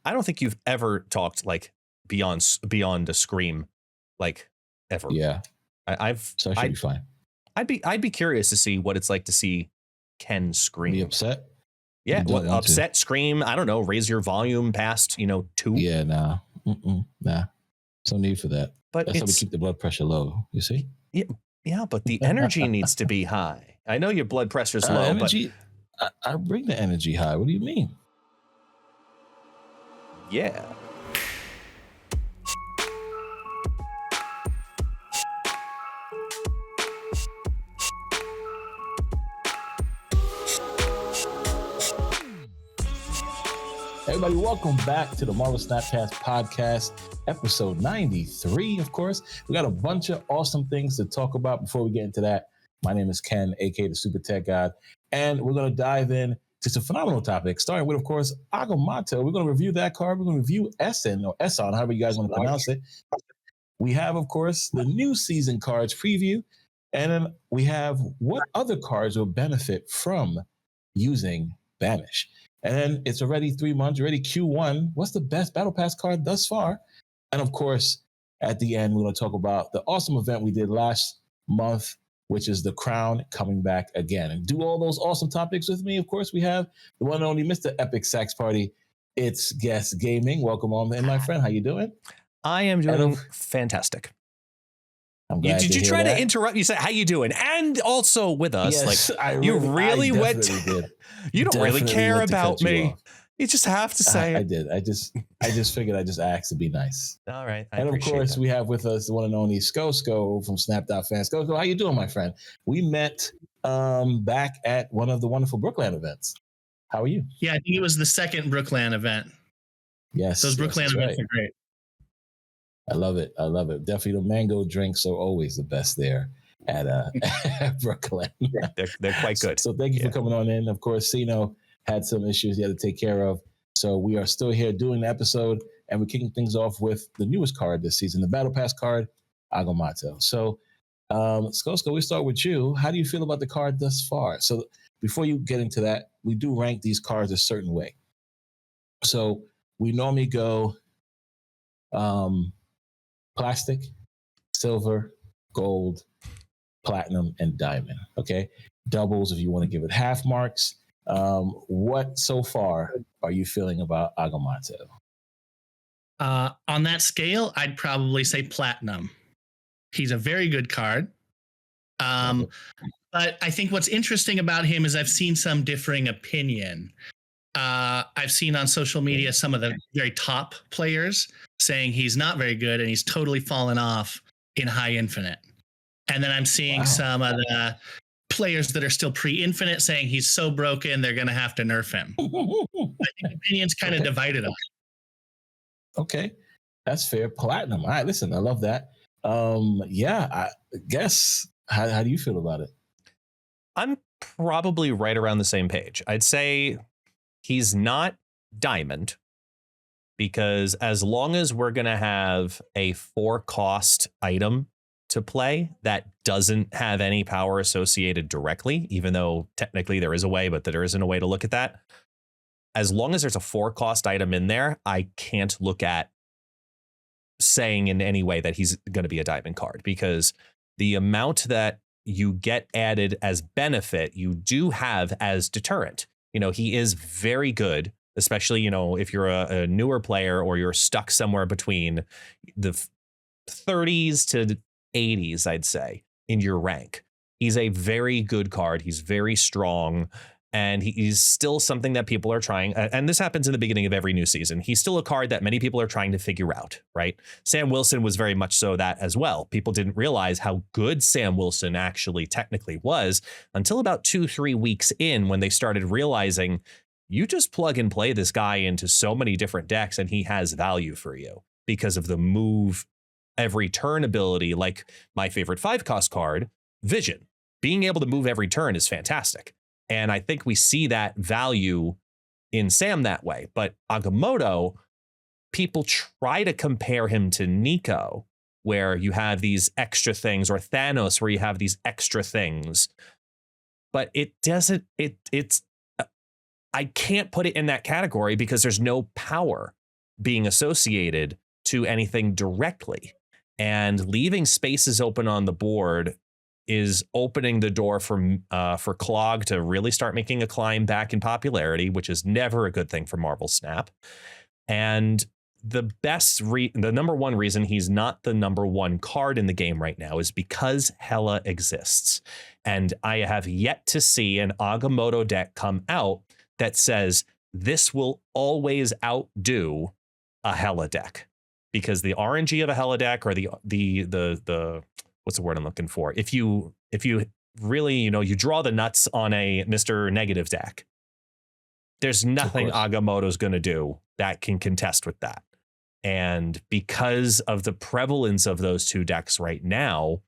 I don't think you've ever talked like beyond a scream, like ever. Yeah. So I should be fine. I'd be curious to see what it's like to see Ken scream. Be upset? Yeah, upset, scream. I don't know. Raise your volume past 2. Yeah, nah. Nah. No need for that. But that's how we keep the blood pressure low. You see? Yeah, but the energy needs to be high. I know your blood pressure's low, energy, but I bring the energy high. What do you mean? Yeah. Everybody, welcome back to the Marvel Snapcast Podcast, episode 93, of course. We got a bunch of awesome things to talk about. Before we get into that, my name is Ken, aka the SuperTechGod, and we're going to dive in to some phenomenal topics, starting with, of course, Agomotto. We're going to review that card. We're going to review Esson, or Esson, however you guys want to pronounce it. We have, of course, the new season cards preview, and then we have what other cards will benefit from using Banish. And then it's already 3 months, already Q1. What's the best Battle Pass card thus far? And of course, at the end, we're going to talk about the awesome event we did last month, which is the Crown coming back again. And do all those awesome topics with me. Of course, we have the one and only Mr. Epic Sax Party. It's Guest Gaming. Welcome on, and my friend. How you doing? I am doing fantastic. I'm glad did you try to interrupt? You said, "How you doing?" And also with us, yes, like you really went. You don't really care about me. You just have to say it. I did. I just figured I just asked to be nice. All right. And of course, we have with us the one and only ScoSco from Snap.fan. ScoSco, how you doing, my friend? We met back at one of the wonderful Brooklyn events. How are you? Yeah, I think it was the second Brooklyn event. Yes. Those Brooklyn events are great. I love it. I love it. Definitely the mango drinks are always the best there at Brooklyn. They're quite good. So thank you for coming on in. Of course, Sino had some issues he had to take care of. So we are still here doing the episode, and we're kicking things off with the newest card this season, the Battle Pass card, Agomotto. So ScoSco, we start with you. How do you feel about the card thus far? So before you get into that, we do rank these cards a certain way. So we normally go plastic, silver, gold, platinum, and diamond. Okay. Doubles if you want to give it half marks. What so far are you feeling about Agomotto? On that scale, I'd probably say platinum. He's a very good card. But I think what's interesting about him is I've seen some differing opinion. I've seen on social media some of the very top players saying he's not very good and he's totally fallen off in High Infinite. And then I'm seeing some of the players that are still pre-Infinite saying he's so broken they're going to have to nerf him. I think opinions kind of divided on it. Okay, that's fair. Platinum. All right, listen, I love that. I guess, how do you feel about it? I'm probably right around the same page. I'd say he's not diamond, because as long as we're going to have a 4-cost item to play that doesn't have any power associated directly, even though technically there is a way, but there isn't a way to look at that. As long as there's a 4-cost item in there, I can't look at saying in any way that he's going to be a diamond card, because the amount that you get added as benefit, you do have as deterrent. He is very good, especially, if you're a newer player or you're stuck somewhere between the 30s to 80s, I'd say, in your rank. He's a very good card. He's very strong, and he's still something that people are trying. And this happens in the beginning of every new season. He's still a card that many people are trying to figure out, right? Sam Wilson was very much so that as well. People didn't realize how good Sam Wilson actually technically was until about 2-3 weeks in, when they started realizing you just plug and play this guy into so many different decks and he has value for you because of the move every turn ability. Like my favorite 5-cost card, Vision. Being able to move every turn is fantastic. And I think we see that value in Sam that way. But Agomotto, people try to compare him to Nico, where you have these extra things, or Thanos, where you have these extra things. But it doesn't, it's I can't put it in that category because there's no power. being associated to anything directly. And leaving spaces open on the board is opening the door for Clog to really start making a climb back in popularity, which is never a good thing for Marvel Snap. And the number one reason he's not the number one card in the game right now is because Hela exists. And I have yet to see an Agamotto deck come out that says this will always outdo a Hela deck, because the RNG of a Hela deck, or the what's the word I'm looking for? If you really, you draw the nuts on a Mr. Negative deck, there's nothing Agamotto's going to do that can contest with that. And because of the prevalence of those two decks right now,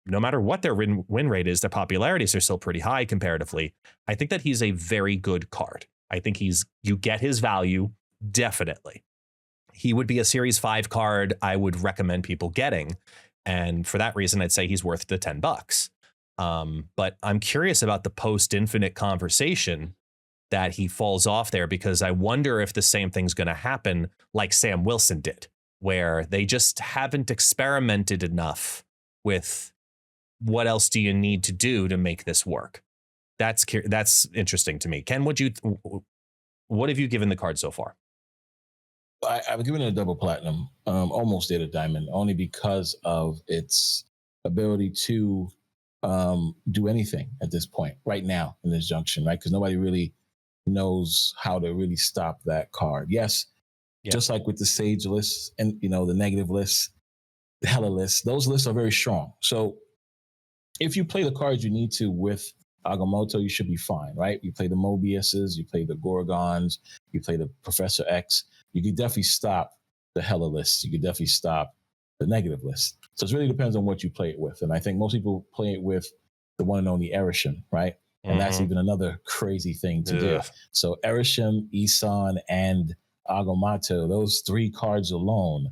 no matter what their win rate is, their popularities are still pretty high comparatively. I think that he's a very good card. I think you get his value, definitely. He would be a Series 5 card I would recommend people getting. And for that reason, I'd say he's worth the $10. But I'm curious about the post-Infinite conversation that he falls off there, because I wonder if the same thing's going to happen like Sam Wilson did, where they just haven't experimented enough with what else do you need to do to make this work. That's interesting to me. Ken, what have you given the card so far? I've given it a double platinum, almost did a diamond, only because of its ability to do anything at this point, right now in this junction, right? Because nobody really knows how to really stop that card. Yes, just like with the Sage lists and, the negative lists, the Hela lists, those lists are very strong. So if you play the cards you need to with Agomotto, you should be fine, right? You play the Mobiuses, you play the Gorgons, you play the Professor X, you could definitely stop the Hela lists. You could definitely stop the negative list. So it really depends on what you play it with. And I think most people play it with the one and only Erisham, right? And that's even another crazy thing to do. So Erisham, Esson, and Agomotto, those three cards alone,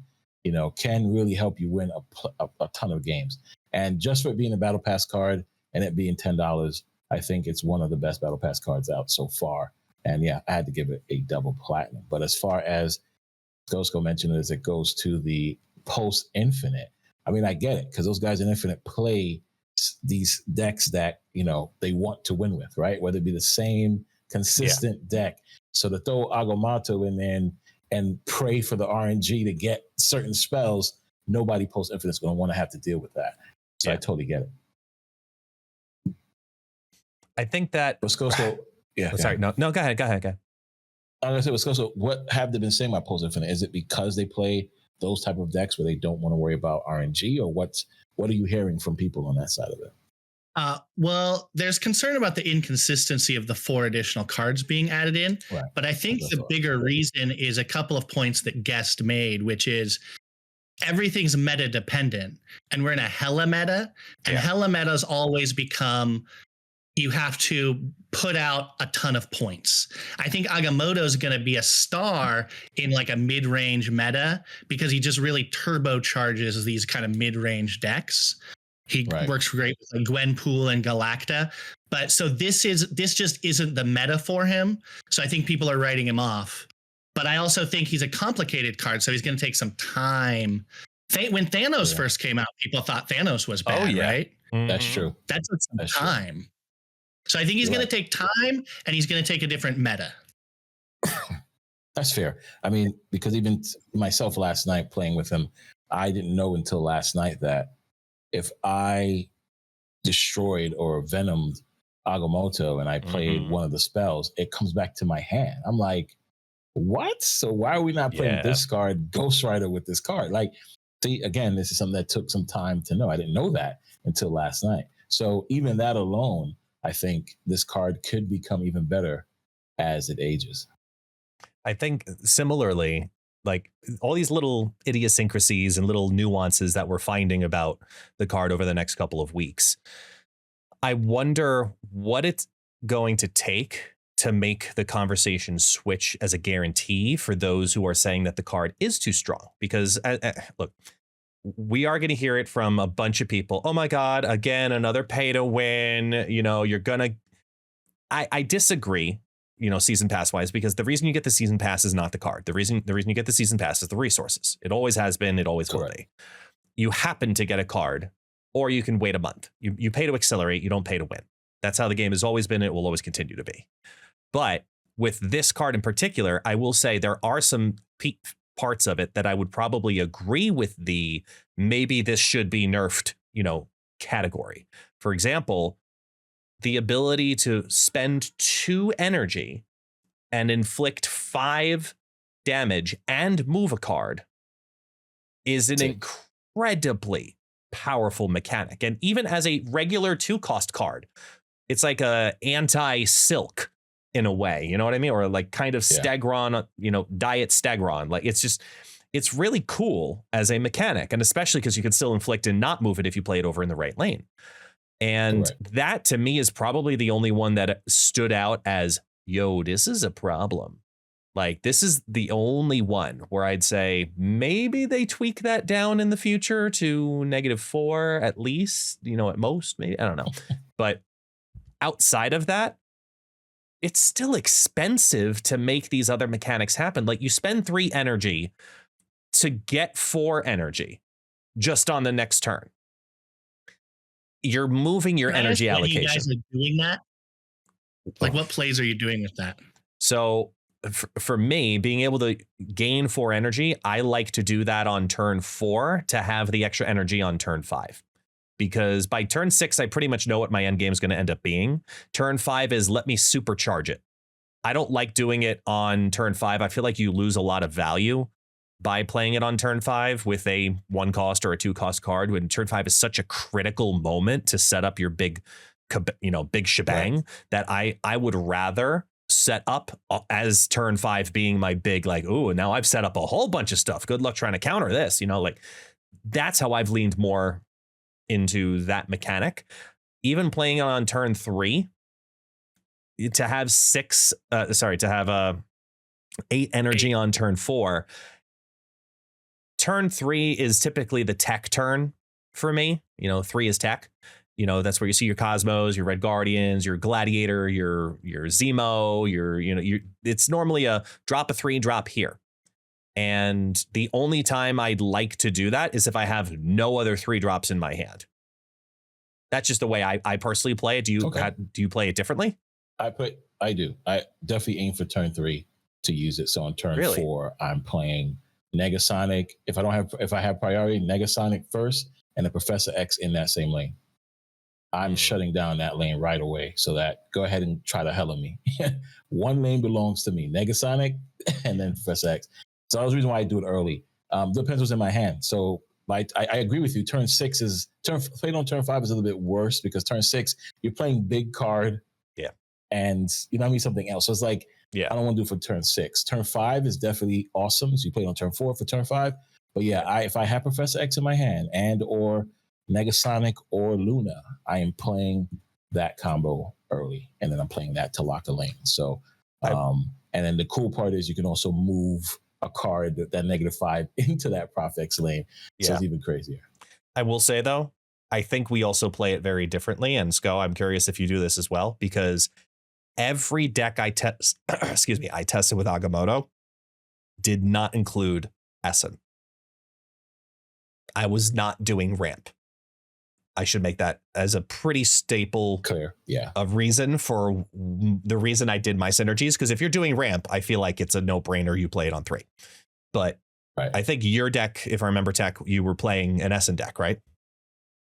can really help you win a ton of games. And just for it being a Battle Pass card and it being $10, I think it's one of the best Battle Pass cards out so far. And yeah, I had to give it a double platinum. But as far as ScoSco mentioned, as it goes to the post-Infinite, I mean, I get it, because those guys in Infinite play these decks that, they want to win with, right? Whether it be the same consistent deck. So to throw Agomotto in there and pray for the RNG to get certain spells, nobody post-Infinite is going to want to have to deal with that. So I totally get it. I think that... ScoSco... Yeah. Oh, sorry. No, go ahead. I'm going to say, ScoSco, what have they been saying about post-Infinite? Is it because they play those type of decks where they don't want to worry about RNG, or what are you hearing from people on that side of it? Well, there's concern about the inconsistency of the 4 additional cards being added in. Right. But I think the bigger reason is a couple of points that Guest made, which is everything's meta dependent, and we're in a Hela meta, and Hela metas always become, you have to put out a ton of points. I think Agamotto is going to be a star in like a mid-range meta, because he just really turbocharges these kind of mid-range decks. He works great with like Gwenpool and Galacta. But so this just isn't the meta for him. So I think people are writing him off. But I also think he's a complicated card, so he's going to take some time. When Thanos first came out, people thought Thanos was bad, right? Mm-hmm. That's true. That took some time. True. So I think he's going to take time, and he's going to take a different meta. That's fair. I mean, because even myself last night playing with him, I didn't know until last night that if I destroyed or venomed Agomotto and I played one of the spells, it comes back to my hand. I'm like, what? So why are we not playing this card, Ghost Rider, with this card? Like, see, again, this is something that took some time to know. I didn't know that until last night. So even that alone, I think this card could become even better as it ages. I think similarly, like all these little idiosyncrasies and little nuances that we're finding about the card over the next couple of weeks, I wonder what it's going to take to make the conversation switch as a guarantee for those who are saying that the card is too strong. Because look, we are going to hear it from a bunch of people. Oh my God, again, another pay to win. You're going to... I disagree. season pass wise, because the reason you get the season pass is not the card. The reason you get the season pass is the resources. It always has been. It always will be. You happen to get a card, or you can wait a month. You pay to accelerate. You don't pay to win. That's how the game has always been. It will always continue to be. But with this card in particular, I will say there are some parts of it that I would probably agree with maybe this should be nerfed, category. For example, the ability to spend 2 energy and inflict 5 damage and move a card is an incredibly powerful mechanic. And even as a regular 2-cost card, it's like a anti-silk in a way, you know what I mean? Or like kind of Stegron, diet Stegron. Like it's really cool as a mechanic, and especially because you can still inflict and not move it if you play it over in the right lane. And that to me is probably the only one that stood out as, this is a problem. Like, this is the only one where I'd say maybe they tweak that down in the future to -4 at least, at most, maybe, I don't know. But outside of that, it's still expensive to make these other mechanics happen. Like, you spend 3 energy to get 4 energy just on the next turn. You're moving your energy allocation. You guys are doing that? Like, what plays are you doing with that? So for me, being able to gain 4 energy, I like to do that on turn 4 to have the extra energy on turn 5. Because by turn 6, I pretty much know what my end game is going to end up being. Turn 5 is let me supercharge it. I don't like doing it on turn 5. I feel like you lose a lot of value by playing it on turn 5 with a 1-cost or a 2-cost card, when turn 5 is such a critical moment to set up your big shebang, that I would rather set up as turn 5 being my big, like, ooh, now I've set up a whole bunch of stuff. Good luck trying to counter this. Like, that's how I've leaned more into that mechanic. Even playing it on turn 3 to have 8 energy on turn 4. Turn 3 is typically the tech turn for me. 3 is tech. That's where you see your Cosmos, your Red Guardians, your Gladiator, your Zemo, it's normally a drop a 3, drop here. And the only time I'd like to do that is if I have no other 3 drops in my hand. That's just the way I personally play it. Do you play it differently? I do. I definitely aim for turn 3 to use it. So on turn 4, I'm playing Negasonic. If I have priority, Negasonic first, and the Professor X in that same lane. I'm shutting down that lane right away. So that go ahead and try the hell of me. One lane belongs to me, Negasonic, and then Professor X. So that was the reason why I do it early. Depends what's in my hand. So I agree with you. Turn 6 is playing on turn 5 is a little bit worse, because turn 6 you're playing big card. Yeah. And something else. So it's like, I don't want to do it for turn 6. Turn 5 is definitely awesome. So you play on turn 4 for turn 5. But if I have Professor X in my hand and or Negasonic or Luna, I am playing that combo early, and then I'm playing that to lock the lane. So, and then the cool part is you can also move a card that -5 into that Prof X lane. So it's even crazier. I will say though, I think we also play it very differently. And SCO, I'm curious if you do this as well, because every deck I tested with Agomotto did not include Esson. I was not doing ramp. I should make that as a pretty staple of reason for the reason I did my synergies. Because if you're doing ramp, I feel like it's a no-brainer you play it on 3. But I think your deck, if I remember tech, you were playing an Esson deck, right?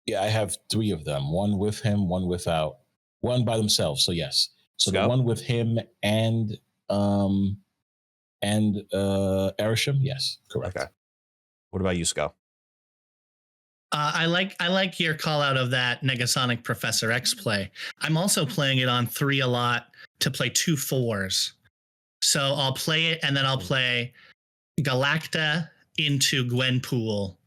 Yeah, I have 3 of them. One with him, one without, one by themselves. So yes. So the one with him and Erisham, yes, correct. Okay. What about you, SCO? I like your call out of that Negasonic Professor X play. I'm also playing it on 3 a lot to play 2 4s. So I'll play it, and then I'll play Galacta into Gwenpool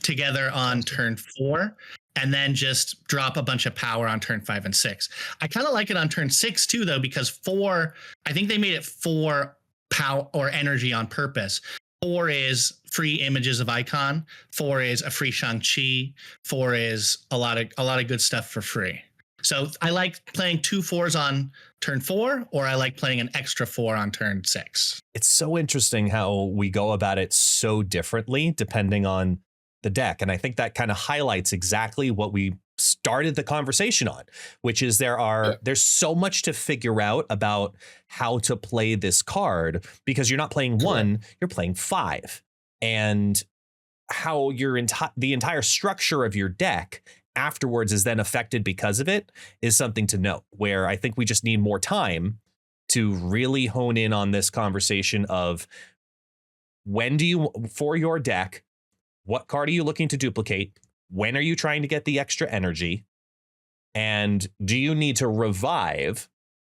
together on turn 4, and then just drop a bunch of power on turn 5 and 6. I kind of like it on turn 6 too, though, because 4, I think they made it 4 power or energy on purpose. 4 is free images of icon. 4 is a free Shang-Chi. 4 is a lot of good stuff for free. So I like playing 2 4s on turn 4, or I like playing an extra 4 on turn 6. It's so interesting how we go about it so differently depending on the deck. And I think that kind of highlights exactly what we started the conversation on, which is there's so much to figure out about how to play this card, because you're not playing 1, you're playing 5. And how the entire structure of your deck afterwards is then affected because of it is something to note, where I think we just need more time to really hone in on this conversation of for your deck, what card are you looking to duplicate? When are you trying to get the extra energy? And do you need to revive?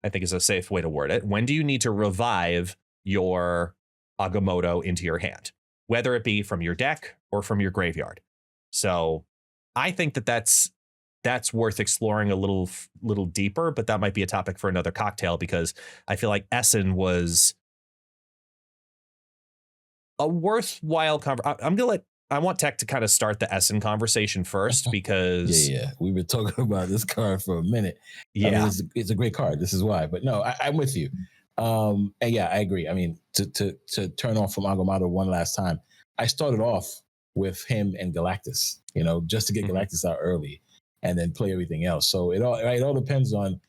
I think is a safe way to word it. When do you need to revive your Agomotto into your hand, whether it be from your deck or from your graveyard? So I think that's worth exploring a little deeper, but that might be a topic for another cocktail, because I feel like Esson was a worthwhile I want Tech to kind of start the Esson conversation first, because we've been talking about this card for a minute. Yeah, I mean, it's a great card. This is why. But no, I'm with you. And yeah, I agree. I mean, to turn off from Agomotto one last time, I started off with him and Galactus, just to get Galactus out early and then play everything else. So it all depends on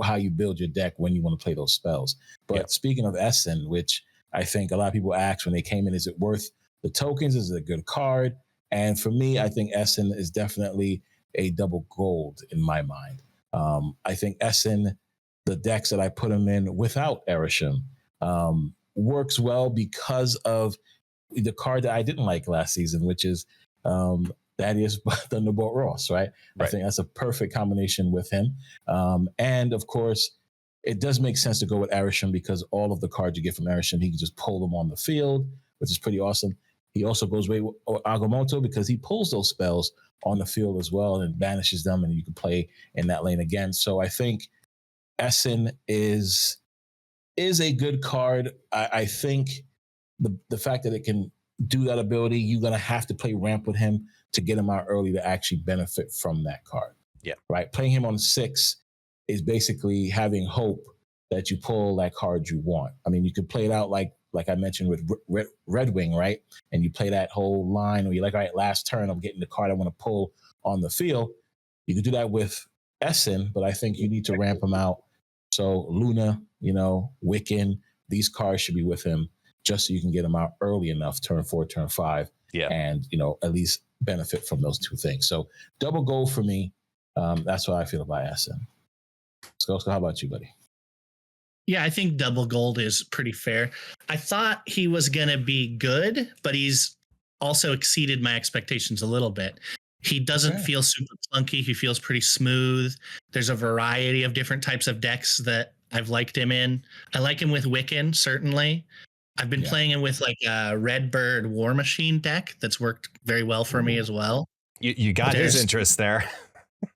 how you build your deck when you want to play those spells. But speaking of Esson, which I think a lot of people asked when they came in, is it worth the tokens? Is it a good card? And for me, I think Esson is definitely a double gold in my mind. I think Esson, the decks that I put him in without Erisham, works well because of the card that I didn't like last season, which is Thaddeus Thunderbolt Ross, right? I think that's a perfect combination with him. And of course, it does make sense to go with Erisham, because all of the cards you get from Erisham, he can just pull them on the field, which is pretty awesome. He also goes way with Agomotto, because he pulls those spells on the field as well and banishes them, and you can play in that lane again. So I think Esson is a good card. I think the fact that it can do that ability, you're going to have to play ramp with him to get him out early to actually benefit from that card. Yeah. Right. Playing him on 6 is basically having hope that you pull that card you want. I mean, you could play it out like I mentioned with Red Wing, right? And you play that whole line where you're like, all right, last turn, I'm getting the card I want to pull on the field. You could do that with Esson, but I think you need to ramp him out. So Luna, Wiccan, these cards should be with him, just so you can get them out early enough, turn 4, turn 5, and at least benefit from those 2 things. So double gold for me. That's what I feel about Esson. ScoSco, how about you, buddy? Yeah, I think double gold is pretty fair. I thought he was going to be good, but he's also exceeded my expectations a little bit. He doesn't feel super clunky. He feels pretty smooth. There's a variety of different types of decks that I've liked him in. I like him with Wiccan, certainly. I've been playing him with like a Redbird War Machine deck that's worked very well for me as well. You got his interest there.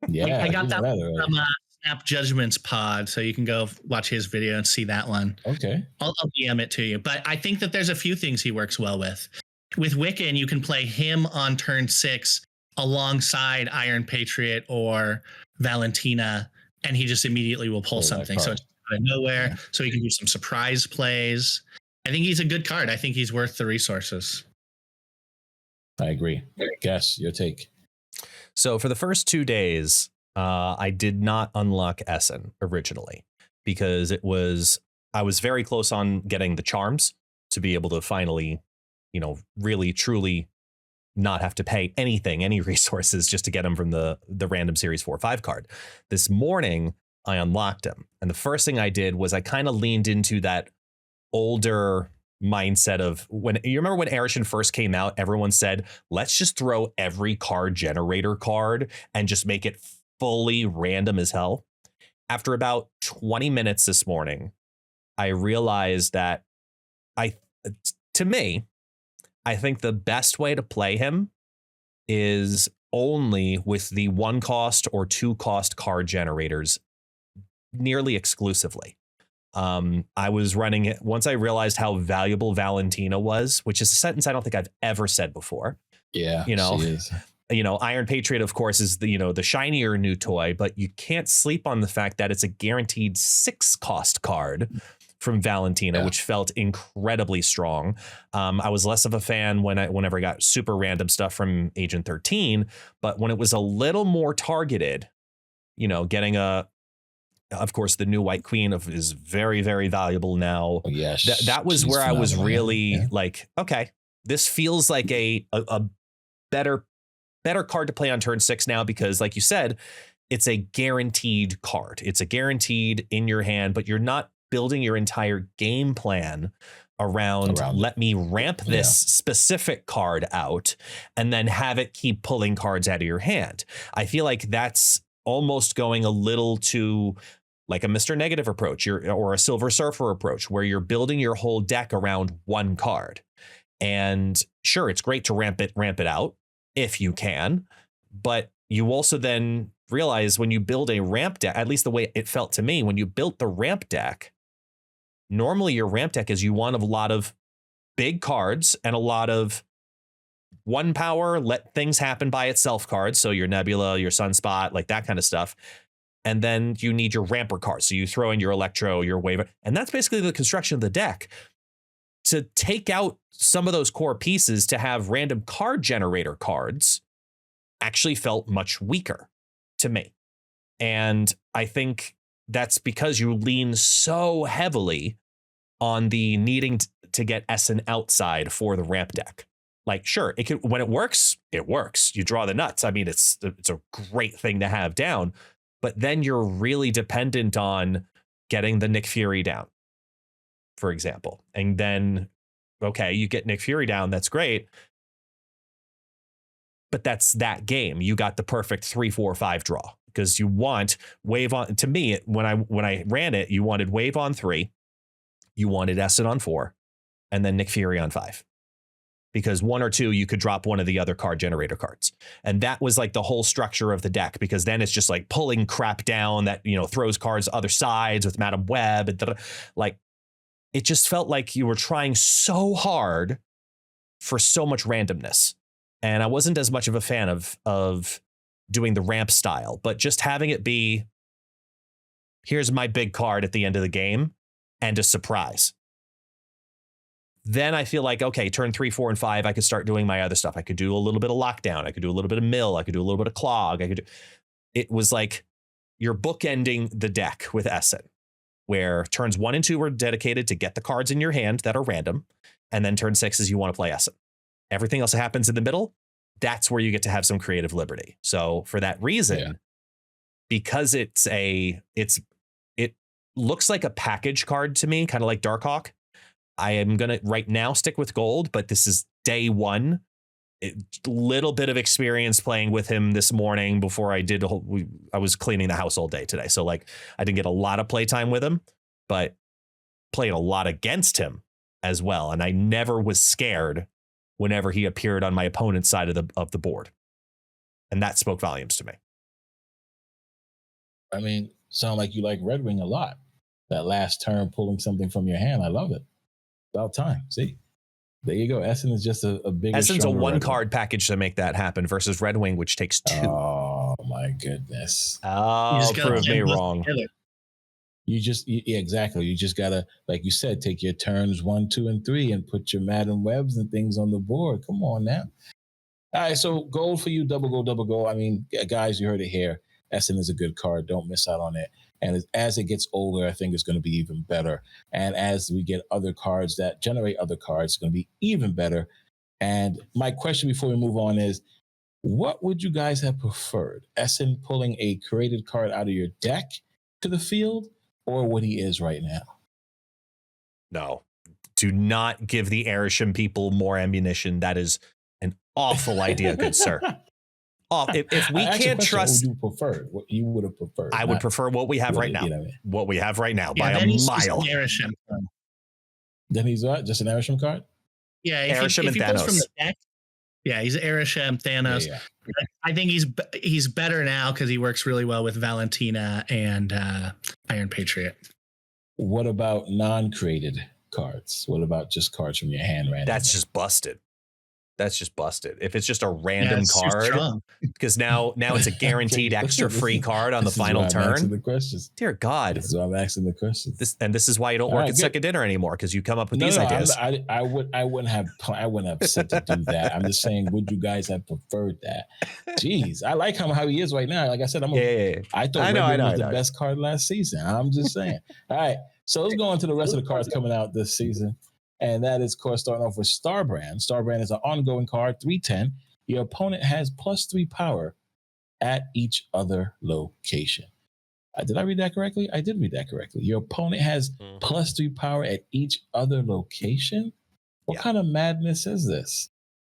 Yeah, I got that from Snap Judgments pod, so you can go watch his video and see that one. Okay. I'll DM it to you. But I think that there's a few things he works well with. With Wiccan, you can play him on turn 6 alongside Iron Patriot or Valentina, and he just immediately will pull something. So it's out of nowhere. So he can do some surprise plays. I think he's a good card. I think he's worth the resources. I agree. Guess your take. So for the first 2 days, I did not unlock Esson originally, because I was very close on getting the charms to be able to finally, really truly not have to pay any resources just to get him from the random series 4/5 card. This morning I unlocked him, and the first thing I did was I kind of leaned into that older mindset of when you remember when Erisham first came out, everyone said, let's just throw every card generator card and just make it fully random as hell. After about 20 minutes this morning, I realized that to me, I think the best way to play him is only with the 1 cost or 2 cost card generators nearly exclusively. I was running it once I realized how valuable Valentina was, which is a sentence I don't think I've ever said before. Yeah, she is. Iron Patriot, of course, is the shinier new toy, but you can't sleep on the fact that it's a guaranteed 6 cost card from Valentina, which felt incredibly strong. I was less of a fan whenever I got super random stuff from Agent 13, but when it was a little more targeted, getting of course, the new White Queen is very, very valuable now. Oh, yes. That was where I was really like, okay, this feels like a better card to play on turn 6 now, because like you said, it's a guaranteed card. It's a guaranteed in your hand, but you're not building your entire game plan around let me ramp this specific card out and then have it keep pulling cards out of your hand. I feel like that's almost going a little too like a Mr. Negative approach or a Silver Surfer approach, where you're building your whole deck around one card. And sure, it's great to ramp it out if you can, but you also then realize when you build a ramp deck, at least the way it felt to me, when you built the ramp deck, normally your ramp deck is you want a lot of big cards and a lot of 1 power, let things happen by itself cards. So your Nebula, your Sunspot, like that kind of stuff. And then you need your ramper cards. So you throw in your Electro, your Wave. And that's basically the construction of the deck. To take out some of those core pieces to have random card generator cards actually felt much weaker to me. And I think that's because you lean so heavily on the needing to get Esson outside for the ramp deck. Like, sure, it can, when it works, it works. You draw the nuts. I mean, it's a great thing to have down, but then you're really dependent on getting the Nick Fury down, for example. And then, okay, you get Nick Fury down. That's great. But that's that game. You got the perfect 3, 4, 5 draw, because you want wave on. To me, when I ran it, you wanted wave on 3, you wanted Esson on 4, and then Nick Fury on 5. Because 1 or 2, you could drop one of the other card generator cards. And that was like the whole structure of the deck, because then it's just like pulling crap down that, throws cards other sides with Madam Web. And like, it just felt like you were trying so hard for so much randomness. And I wasn't as much of a fan of doing the ramp style, but just having it be, here's my big card at the end of the game and a surprise. Then I feel like, okay, turn 3, 4, and 5, I could start doing my other stuff. I could do a little bit of lockdown. I could do a little bit of mill. I could do a little bit of clog. It was like you're bookending the deck with Esson, where turns 1 and 2 are dedicated to get the cards in your hand that are random. And then turn 6 is you want to play Esson. Everything else that happens in the middle, that's where you get to have some creative liberty. So for that reason, because it looks like a package card to me, kind of like Darkhawk. I am going to right now stick with gold, but this is day 1. Little bit of experience playing with him this morning before I did. I was cleaning the house all day today. So like I didn't get a lot of playtime with him, but played a lot against him as well. And I never was scared whenever he appeared on my opponent's side of the board. And that spoke volumes to me. I mean, sound like you like Red Wing a lot. That last turn, pulling something from your hand. I love it. About time. See, there you go. Esson is just a big. Esson's a 1 card package to make that happen versus Red Wing, which takes 2. Oh my goodness! Oh, prove me wrong. Exactly. You just gotta, like you said, take your turns 1, 2, and 3, and put your Madam Webs and things on the board. Come on now. All right, so gold for you, double gold. I mean, guys, you heard it here. Esson is a good card. Don't miss out on it. And as it gets older, I think it's going to be even better. And as we get other cards that generate other cards, it's going to be even better. And my question before we move on is, what would you guys have preferred? Esson pulling a created card out of your deck to the field, or what he is right now? No, do not give the Arishem people more ammunition. That is an awful idea, good sir. If we can't trust, what you would have preferred. I would prefer what we have right now. What we have right now by a mile. Then he's what? Just an Arishem card? Yeah, if he pulls from the deck, he's Arishem, Thanos. Yeah. I think he's better now because he works really well with Valentina and Iron Patriot. What about non-created cards? What about just cards from your hand randomly? That's just busted. That's just busted. If it's just a random it's too card, strong. because now it's a guaranteed extra free card on the final turn. The questions. Dear God, this is why I'm asking the questions. This is why you don't work at Second Dinner anymore, because you come up with these ideas. I wouldn't have said to do that. I'm just saying, would you guys have preferred that? Jeez, I like how he is right now. Like I said, I thought Red was the best card last season. I'm just saying. All right, so let's go on to the rest of the cards coming out this season. And that is, of course, starting off with Starbrand. Starbrand is an ongoing card, 310. Your opponent has +3 power at each other location. Did I read that correctly? I did read that correctly. Your opponent has +3 power at each other location? What kind of madness is this?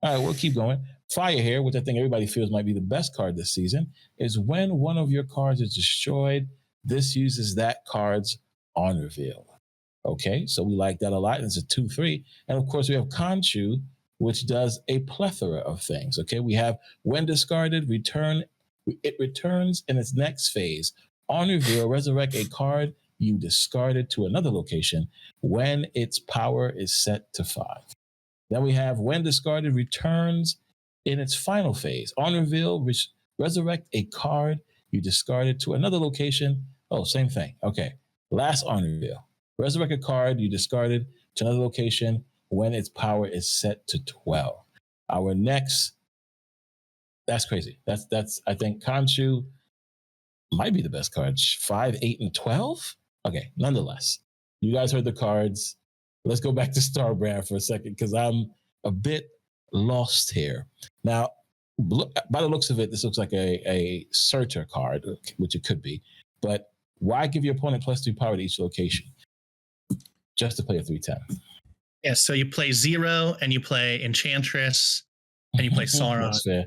All right, we'll keep going. Fire Hair, which I think everybody feels might be the best card this season, is when one of your cards is destroyed, this uses that card's on reveal. Okay, so we like that a lot. And it's a 2/3. And of course, we have Konu, which does a plethora of things. Okay, we have when discarded, it returns in its next phase. On reveal, resurrect a card you discarded to another location when its power is set to 5. Then we have when discarded, returns in its final phase. On reveal, resurrect a card you discarded to another location. Oh, same thing. Okay, last on reveal. Resurrect a card you discarded to another location when its power is set to 12. Our next, that's crazy. That's I think Konu might be the best card. 5, 8, and 12. Okay, nonetheless, you guys heard the cards. Let's go back to Starbrand for a second because I'm a bit lost here. Now, by the looks of it, this looks like a searcher card, which it could be. But why give your opponent +3 power to each location? Just to play a 310. Yeah, so you play 0 and you play Enchantress and you play Sauron. That's fair.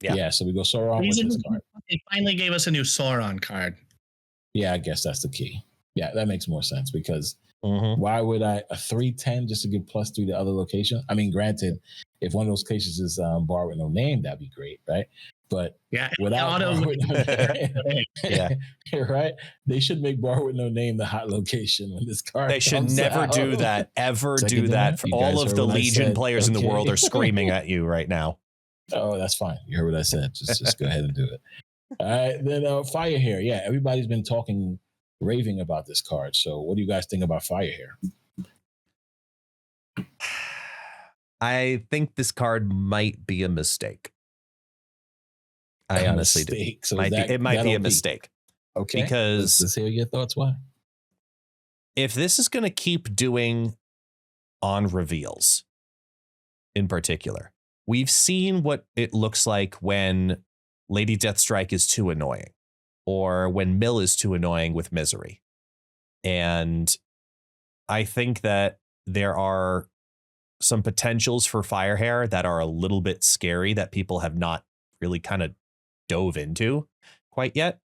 Yeah, so we go Sauron with this card. They finally gave us a new Sauron card. Yeah, I guess that's the key. Yeah, that makes more sense because why would a 310 just to give +3 to other locations? I mean, granted, if one of those locations is bar with no name, that'd be great, right? But without bar with no name, right? They should make bar with no name the hot location when this card. They should never do that. Ever do that. For all of the Legion players in the world are screaming at you right now. Oh, that's fine. You heard what I said. Just go ahead and do it. All right, then Fire Hair. Yeah, everybody's been raving about this card. So, what do you guys think about Fire Hair? I think this card might be a mistake. I honestly do. So it might be a mistake. Okay. Because let's hear your thoughts. Why? If this is going to keep doing on reveals, in particular, we've seen what it looks like when Lady Deathstrike is too annoying, or when Mill is too annoying with Misery. And I think that there are some potentials for Firehair that are a little bit scary that people have not really kind of dove into quite yet.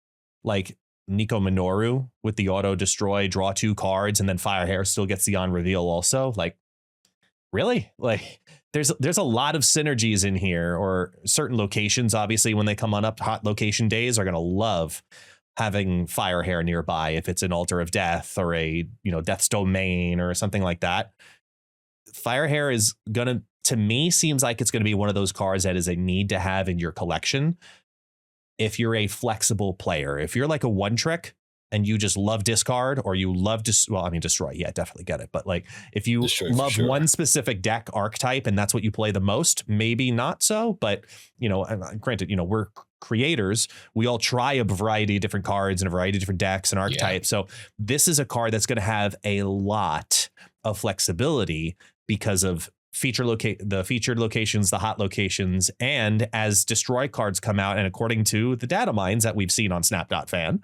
Like Nico Minoru with the auto destroy, draw 2 cards, and then Firehair still gets the on reveal also. Like, really? Like, there's a lot of synergies in here, or certain locations, obviously, when they come on up, hot location days are going to love having Firehair nearby if it's an Altar of Death or a, Death's Domain or something like that. Firehair is going to me, seems like it's going to be one of those cards that is a need to have in your collection if you're a flexible player. If you're like a one trick and you just love discard, or you love destroy, yeah, definitely get it. But like, if you love one specific deck archetype and that's what you play the most, maybe not so. But granted, we're creators. We all try a variety of different cards and a variety of different decks and archetypes. So this is a card that's going to have a lot of flexibility because of the featured locations, the hot locations, and as destroy cards come out, and according to the data mines that we've seen on Snap.fan,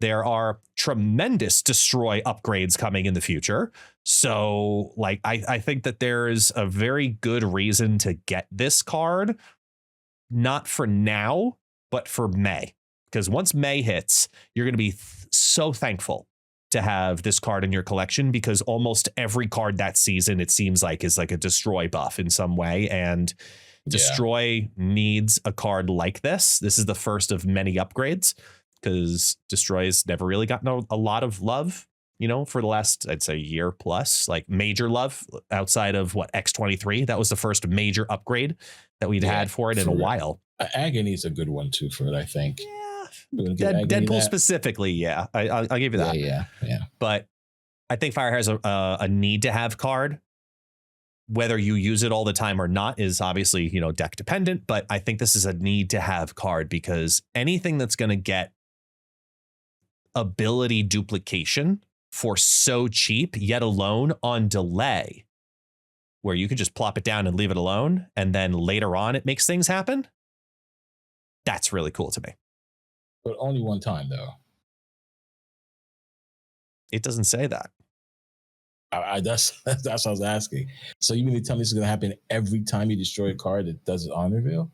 there are tremendous destroy upgrades coming in the future. So like, I think that there's a very good reason to get this card, not for now, but for May. Because once May hits, you're going to be so thankful to have this card in your collection, because almost every card that season, it seems like, is like a destroy buff in some way. And destroy needs a card like this. This is the first of many upgrades, because destroy's never really gotten a lot of love for the last, I'd say, year plus, like major love outside of X23. That was the first major upgrade that we'd had for it in a while. Agony's a good one too for it, I think. Yeah. Deadpool that specifically. Yeah. I'll give you that. Yeah. But I think Fire has a need to have card. Whether you use it all the time or not is obviously, deck dependent, but I think this is a need to have card because anything that's going to get ability duplication for so cheap, yet alone on delay, where you could just plop it down and leave it alone, and then later on it makes things happen. That's really cool to me. But only one time, though. It doesn't say that. That's what I was asking. So you mean to tell me this is going to happen every time you destroy a card that does it on reveal?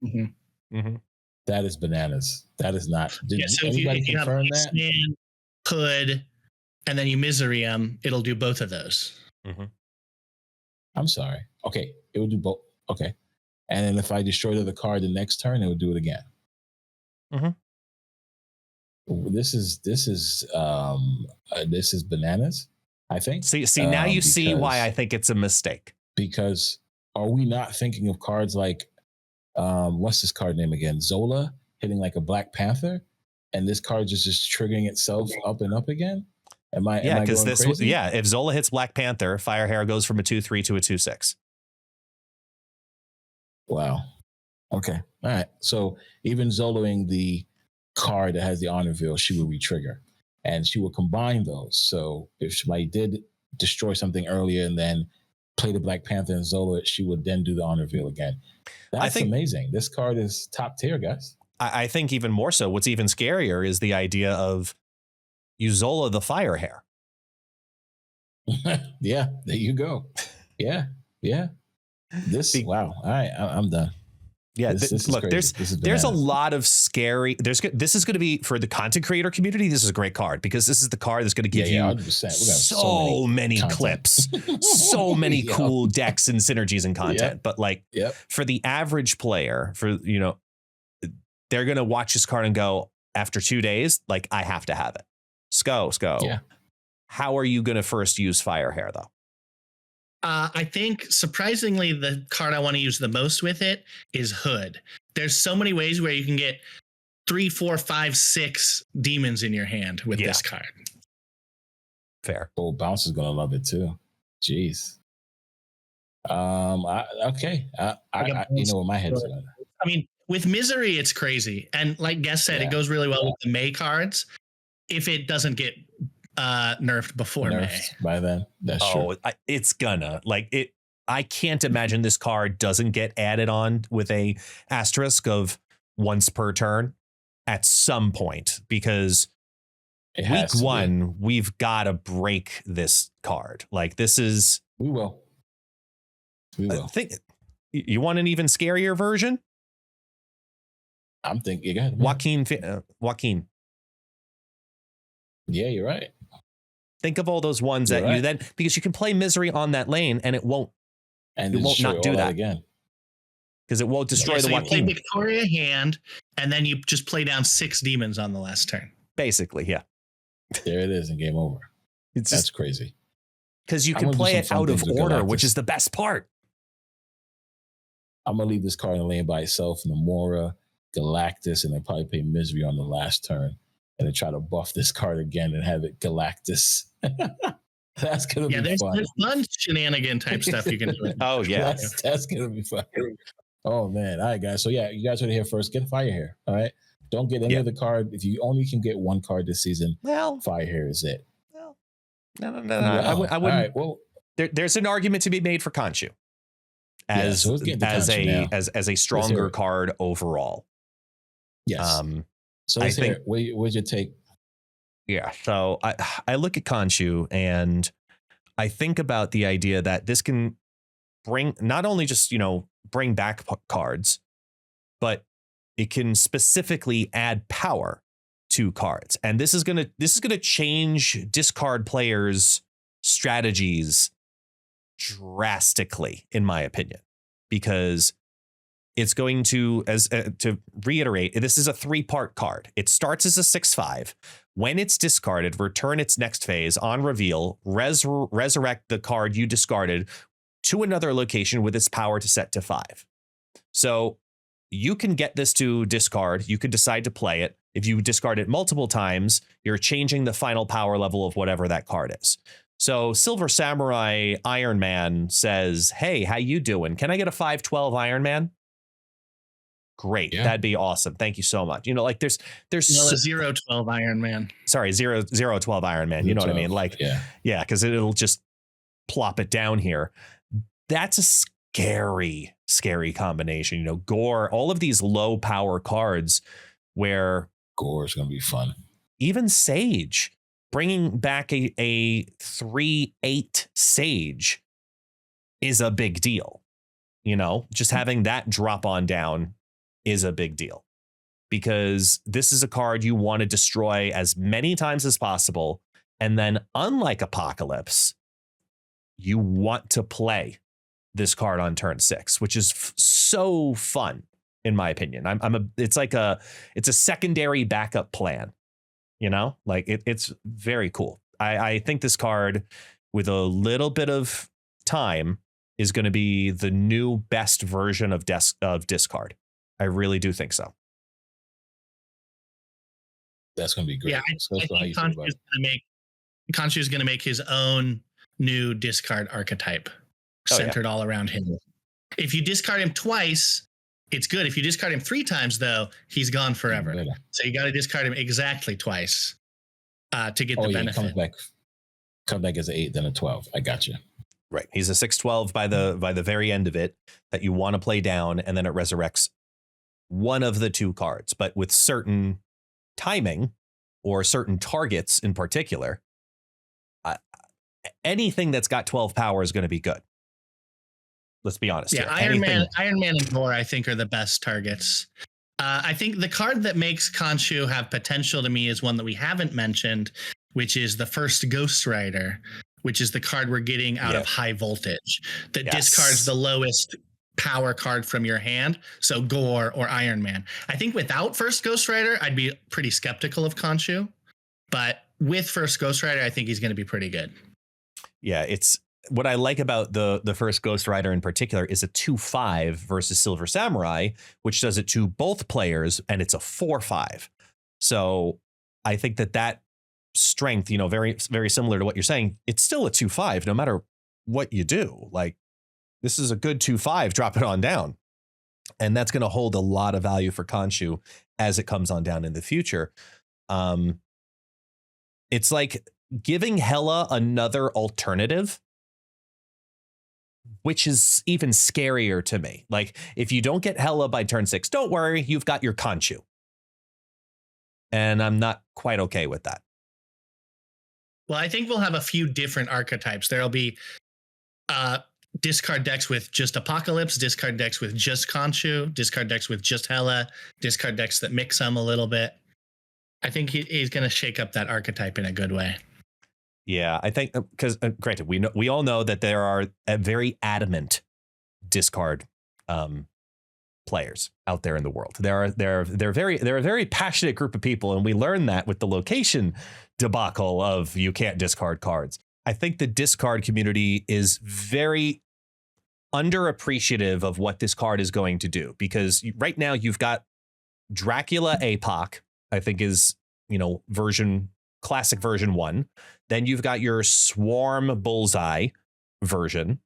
Mm-hmm. Mm-hmm. That is bananas. That is not. Did so anybody if you confirm have that? Man, Hood, and then you misery them, it'll do both of those. Mm-hmm. I'm sorry. Okay, it will do both. Okay, and then if I destroy the card the next turn, it will do it again. Mm-hmm. This is bananas. I think. See now you see why I think it's a mistake. Because are we not thinking of cards like, what's this card name again? Zola hitting like a Black Panther, and this card just triggering itself up and up again. Am I because this crazy? If Zola hits Black Panther, Firehair goes from a 2/3 to a 2/6. Wow. Okay. All right. So even Zoloing the card that has the honor veil, she will re-trigger. And she will combine those. So if somebody did destroy something earlier and then play the Black Panther and Zola, she would then do the honor veil again. That's amazing. This card is top tier, guys. I think even more so. What's even scarier is the idea of you Zola the Firehair. Yeah, there you go. Yeah. Wow. All right, I'm done. Yeah, look, there's a lot of scary. This is going to be, for the content creator community, this is a great card because this is the card that's going to give you so many clips, so many cool decks and synergies and content. But for the average player, they're going to watch this card and go, after 2 days, like, I have to have it. ScoSco. Yeah. How are you going to first use Firehair though? I think surprisingly, the card I want to use the most with it is Hood. There's so many ways where you can get 3, 4, 5, 6 demons in your hand with this card. Fair. Oh, Bounce is gonna love it too. Jeez. Okay. I you know what my head's going. I mean, with Misery, it's crazy, and like Guest said, it goes really well with the May cards. If it doesn't get nerfed before May by then, that's true. It's gonna I can't imagine this card doesn't get added on with a asterisk of once per turn at some point, because week 1 we've got to break this card. Like, this is we will. Think you want an even scarier version? I'm thinking, yeah, Joaquin. Yeah, you're right. Think of all those ones that you then, because you can play Misery on that lane and it won't not do that again, because it won't destroy the Joaquin. You play Victoria hand, and then you just play down 6 demons on the last turn. Basically, yeah. There it is, and game over. That's crazy. Because you can play it out of order, which is the best part. I'm gonna leave this card in the lane by itself, Namora, Galactus, and then probably play Misery on the last turn, and then try to buff this card again and have it Galactus. That's gonna be fun. There's fun shenanigan type stuff you can do. Oh yeah, that's gonna be fun. Oh man, all right, guys. So yeah, you guys heard it here first. Get Firehair. All right, don't get any other card. If you only can get one card this season, Firehair is it. No. I wouldn't. All right, well, there's an argument to be made for Khonshu as a stronger card overall. Yes. So let's hear it. What's your take? Yeah, so I look at Khonshu and I think about the idea that this can bring not only just, bring back cards, but it can specifically add power to cards. And this is going to change discard players' strategies drastically, in my opinion, because it's going to, to reiterate, this is a 3-part card. It starts as a 6/5 When it's discarded, return its next phase. On reveal, resurrect the card you discarded to another location with its power to set to 5. So you can get this to discard. You could decide to play it. If you discard it multiple times, you're changing the final power level of whatever that card is. So Silver Samurai Iron Man says, hey, how you doing? Can I get a 512 Iron Man? Great. Yeah. That'd be awesome. Thank you so much. You know, like there's a 012 Iron Man. Sorry, 012 Iron Man. You know 12, what I mean? Like, yeah, because it'll just plop it down here. That's a scary combination. You know, Gore, all of these low power cards where Gore is going to be fun. Even Sage, bringing back a 3/8 Sage is a big deal. You know, just having that drop on down is a big deal, because this is a card you want to destroy as many times as possible. And then, unlike Apocalypse, you want to play this card on turn 6, which is so fun, in my opinion. It's a secondary backup plan, you know, like it's very cool. I think this card, with a little bit of time, is going to be the new best version of discard. I really do think so. That's going to be great. Yeah, I think Khonshu is going to make his own new discard archetype centered all around him. If you discard him twice, it's good. If you discard him 3 times, though, he's gone forever. So you got to discard him exactly twice to get the benefit. Come back as an 8, then a 12. I got you. Right. He's a 6/12 by the very end of it that you want to play down, and then it resurrects one of the 2 cards, but with certain timing or certain targets in particular. Anything that's got 12 power is going to be good. Let's be honest. Yeah, Iron Man and Gore, I think, are the best targets. I think the card that makes Khonshu have potential to me is one that we haven't mentioned, which is the first Ghost Rider, which is the card we're getting out of High Voltage that discards the lowest power card from your hand. So Gore or Iron Man. I think without first Ghost Rider, I'd be pretty skeptical of Khonshu, but with first Ghost Rider, I think he's going to be pretty good. Yeah, it's what I like about the first Ghost Rider in particular is a 2/5 versus Silver Samurai, which does it to both players, and it's a 4/5. So I think that strength, you know, very, very similar to what you're saying. It's still a 2/5 no matter what you do. Like, this is a good 2/5. Drop it on down, and that's going to hold a lot of value for Khonshu as it comes on down in the future. It's like giving Hela another alternative, which is even scarier to me. Like, if you don't get Hela by turn 6, don't worry, you've got your Khonshu. And I'm not quite okay with that. Well, I think we'll have a few different archetypes. There'll be discard decks with just Apocalypse, discard decks with just Khonshu, discard decks with just Hela, discard decks that mix them a little bit. I think he's going to shake up that archetype in a good way. Yeah, I think, because granted, we all know that there are a very adamant discard players out there in the world. They're a very passionate group of people, and we learned that with the location debacle of you can't discard cards. I think the discard community is very underappreciative of what this card is going to do, because right now you've got Dracula APOC, I think is, you know, classic version 1. Then you've got your Swarm Bullseye version.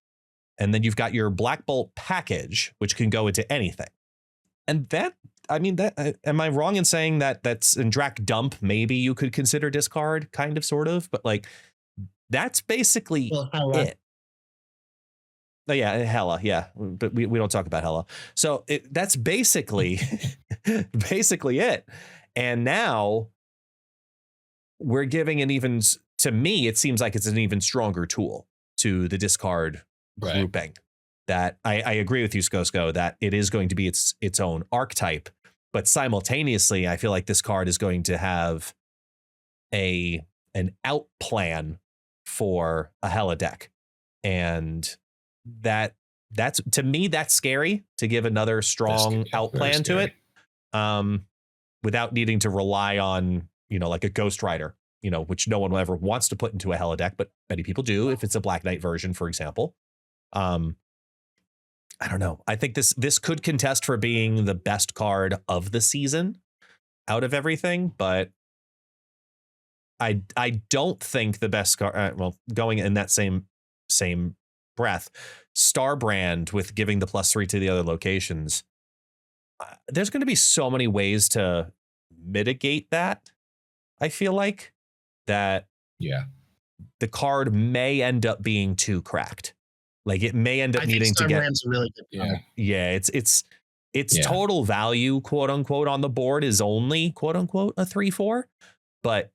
And then you've got your Black Bolt package, which can go into anything. And that, I mean, that am I wrong in saying that that's in Drac Dump? Maybe you could consider discard, kind of, sort of, but like that's basically it. Oh, yeah, Hela, yeah, but we don't talk about Hela. So that's basically basically it. And now we're giving to me, it seems like it's an even stronger tool to the discard grouping. That I agree with you, ScoSco, that it is going to be its own archetype, but simultaneously, I feel like this card is going to have an out plan for a Hela deck, and that's to me, that's scary to give another strong out plan to it, without needing to rely on like a Ghost Rider, which no one ever wants to put into a holodeck, but many people do if it's a Black Knight version, for example. I don't know. I think this could contest for being the best card of the season out of everything, but I don't think the best card. Going in that same breath, Starbrand with giving the +3 to the other locations. There's going to be so many ways to mitigate that. I feel like that. Yeah, the card may end up being too cracked. Like it may end up needing to get. Starbrand's a really good card. Yeah. It's total value, quote unquote, on the board is only quote unquote a 3/4, but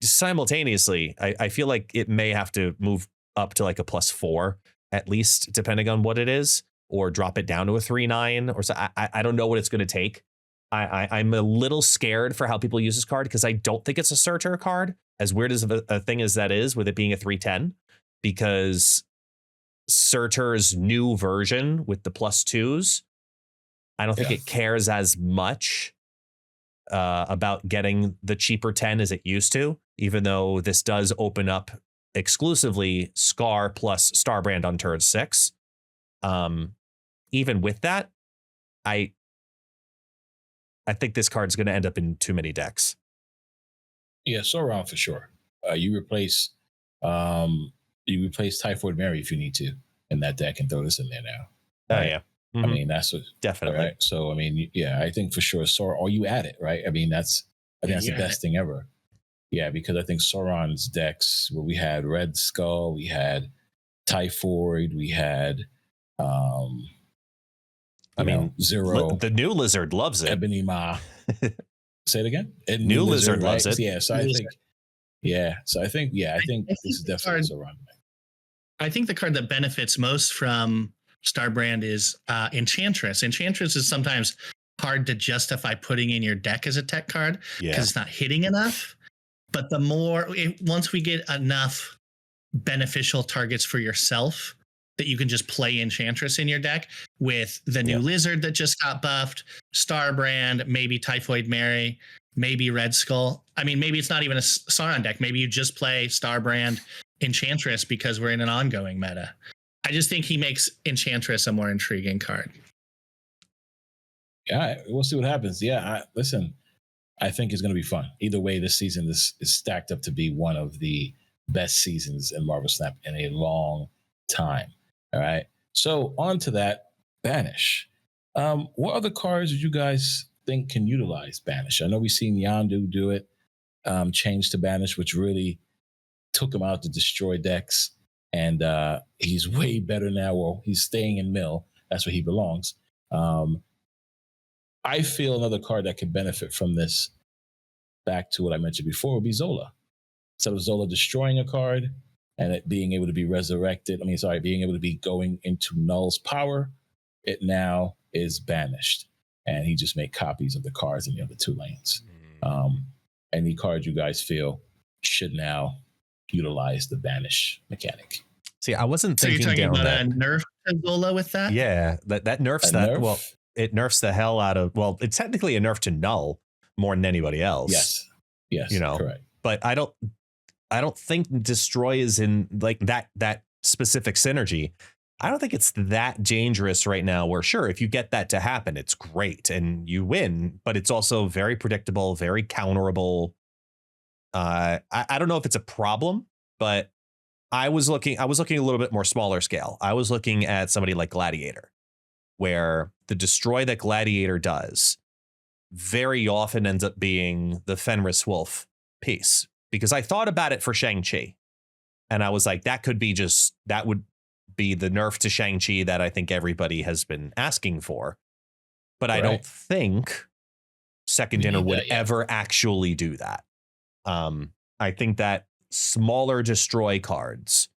simultaneously, I feel like it may have to move up to like a +4 at least, depending on what it is, or drop it down to a 3/9 or so. I don't know what it's going to take. I'm a little scared for how people use this card because I don't think it's a Surtur card, as weird as a thing as that is, with it being a 3/10, because Surtur's new version with the +2s, I don't think it cares as much about getting the cheaper 10 as it used to, even though this does open up exclusively Scar plus Starbrand on turn 6. Even with that, I think this card's going to end up in too many decks. Yeah, Sauron for sure. You replace Typhoid Mary if you need to in that deck and throw this in there now. Oh yeah. Mm-hmm. I mean, that's what definitely. Right? So I mean, yeah, I think for sure Sauron, or you add it, right? I mean, that's the best thing ever. Yeah, because I think Sauron's decks, where we had Red Skull, we had Typhoid, we had Zero. The new Lizard loves it. Ebony Ma. Say it again. New Lizard loves it. Yeah, so I think. Yeah, so I think this is definitely Sauron. I think the card that benefits most from Starbrand is Enchantress. Enchantress is sometimes hard to justify putting in your deck as a tech card because it's not hitting enough. But once we get enough beneficial targets for yourself that you can just play Enchantress in your deck with the new Lizard that just got buffed, Starbrand, maybe Typhoid Mary, maybe Red Skull. I mean, maybe it's not even a Sauron deck. Maybe you just play Starbrand Enchantress because we're in an ongoing meta. I just think he makes Enchantress a more intriguing card. Yeah, we'll see what happens. Yeah, listen, I think it's going to be fun. Either way, this season is stacked up to be one of the best seasons in Marvel Snap in a long time. All right. So on to that, Banish. What other cards did you guys think can utilize Banish? I know we've seen Yondu do it, change to Banish, which really took him out to destroy decks. And he's way better now. Well, he's staying in Mill. That's where he belongs. I feel another card that could benefit from this, back to what I mentioned before, would be Zola. Instead of Zola destroying a card and it being able to be resurrected, being able to be going into Null's power, it now is banished. And he just made copies of the cards in the other 2 lanes. Any card you guys feel should now utilize the banish mechanic? See, I wasn't thinking down about that. A nerf to Zola with that? Yeah, that nerfs that. Nerf? Well, it nerfs the hell out of. Well, it's technically a nerf to Null more than anybody else. Yes, correct. But I don't think destroy is in like that specific synergy. I don't think it's that dangerous right now. Where sure, if you get that to happen, it's great and you win, but it's also very predictable, very counterable. I don't know if it's a problem, but I was looking a little bit more smaller scale. I was looking at somebody like Gladiator, where the destroy that Gladiator does very often ends up being the Fenris Wolf piece, because I thought about it for Shang-Chi and I was like, that would be the nerf to Shang-Chi that I think everybody has been asking for. But I don't think Second Dinner would ever actually do that. I think that smaller destroy cards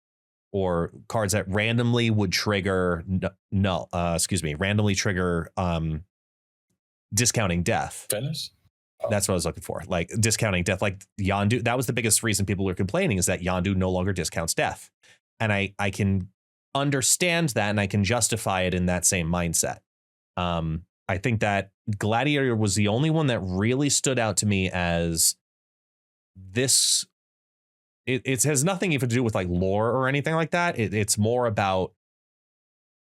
or cards that randomly would trigger randomly trigger discounting death. Fenris? That's what I was looking for. Like discounting death, like Yondu. That was the biggest reason people were complaining, is that Yondu no longer discounts death. And I can understand that and I can justify it in that same mindset. I think that Gladiator was the only one that really stood out to me as this. It has nothing even to do with like lore or anything like that. It's more about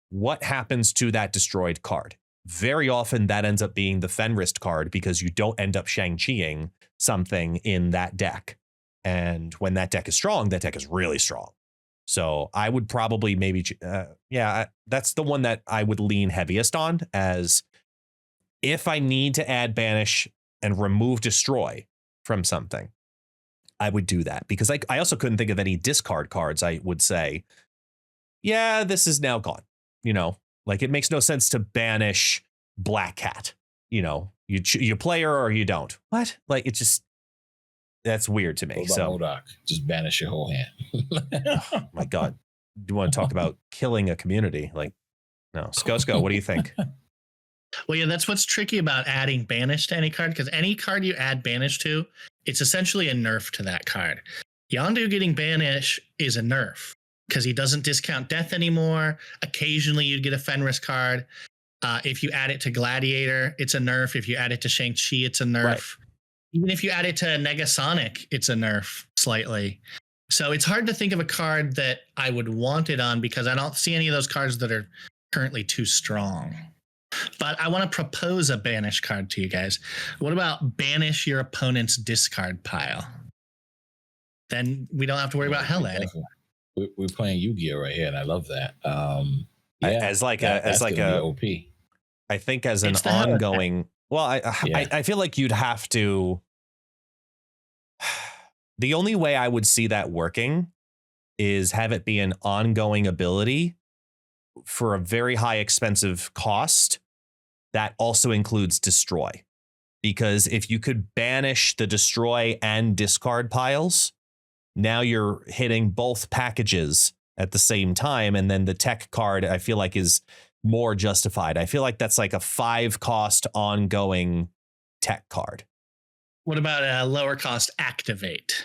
what happens to that destroyed card. Very often that ends up being the Fenris card because you don't end up Shang-Chiing something in that deck. And when that deck is strong, that deck is really strong. So I would probably maybe, that's the one that I would lean heaviest on, as if I need to add Banish and remove Destroy from something, I would do that, because I also couldn't think of any discard cards I would say, yeah, this is now gone. You know, like it makes no sense to banish Black Cat. You know, you play her or you don't. What? Like it just, that's weird to me. So Modok, just banish your whole hand. Oh, my God. Do you want to talk about killing a community? Like, no. ScoSco, what do you think? Well, yeah, that's what's tricky about adding Banish to any card, because any card you add Banish to, it's essentially a nerf to that card. Yondu getting Banish is a nerf because he doesn't discount death anymore. Occasionally you'd get a Fenris card. If you add it to Gladiator, it's a nerf. If you add it to Shang-Chi, it's a nerf. Right. Even if you add it to Negasonic, it's a nerf slightly. So it's hard to think of a card that I would want it on, because I don't see any of those cards that are currently too strong. But I want to propose a Banish card to you guys. What about banish your opponent's discard pile? Then we don't have to worry about Hell adding. We're playing Yu-Gi-Oh right here, and I love that. As like a OP. I think as an ongoing. Well, I feel like you'd have to. The only way I would see that working is have it be an ongoing ability for a very high expensive cost that also includes Destroy. Because if you could banish the Destroy and discard piles, now you're hitting both packages at the same time. And then the tech card, I feel like, is more justified. I feel like that's like a 5 cost ongoing tech card. What about a lower cost activate?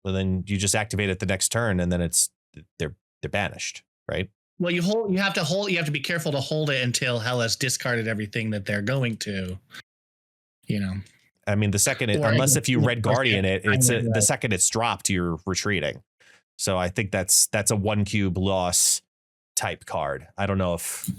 Well, then you just activate it the next turn, and then they're banished, right? Well, you have to be careful to hold it until Hell has discarded everything that they're going to. You know, I mean, the second unless if you Red Guardian the second it's dropped, you're retreating. So I think that's a 1 cube loss type card. I don't know if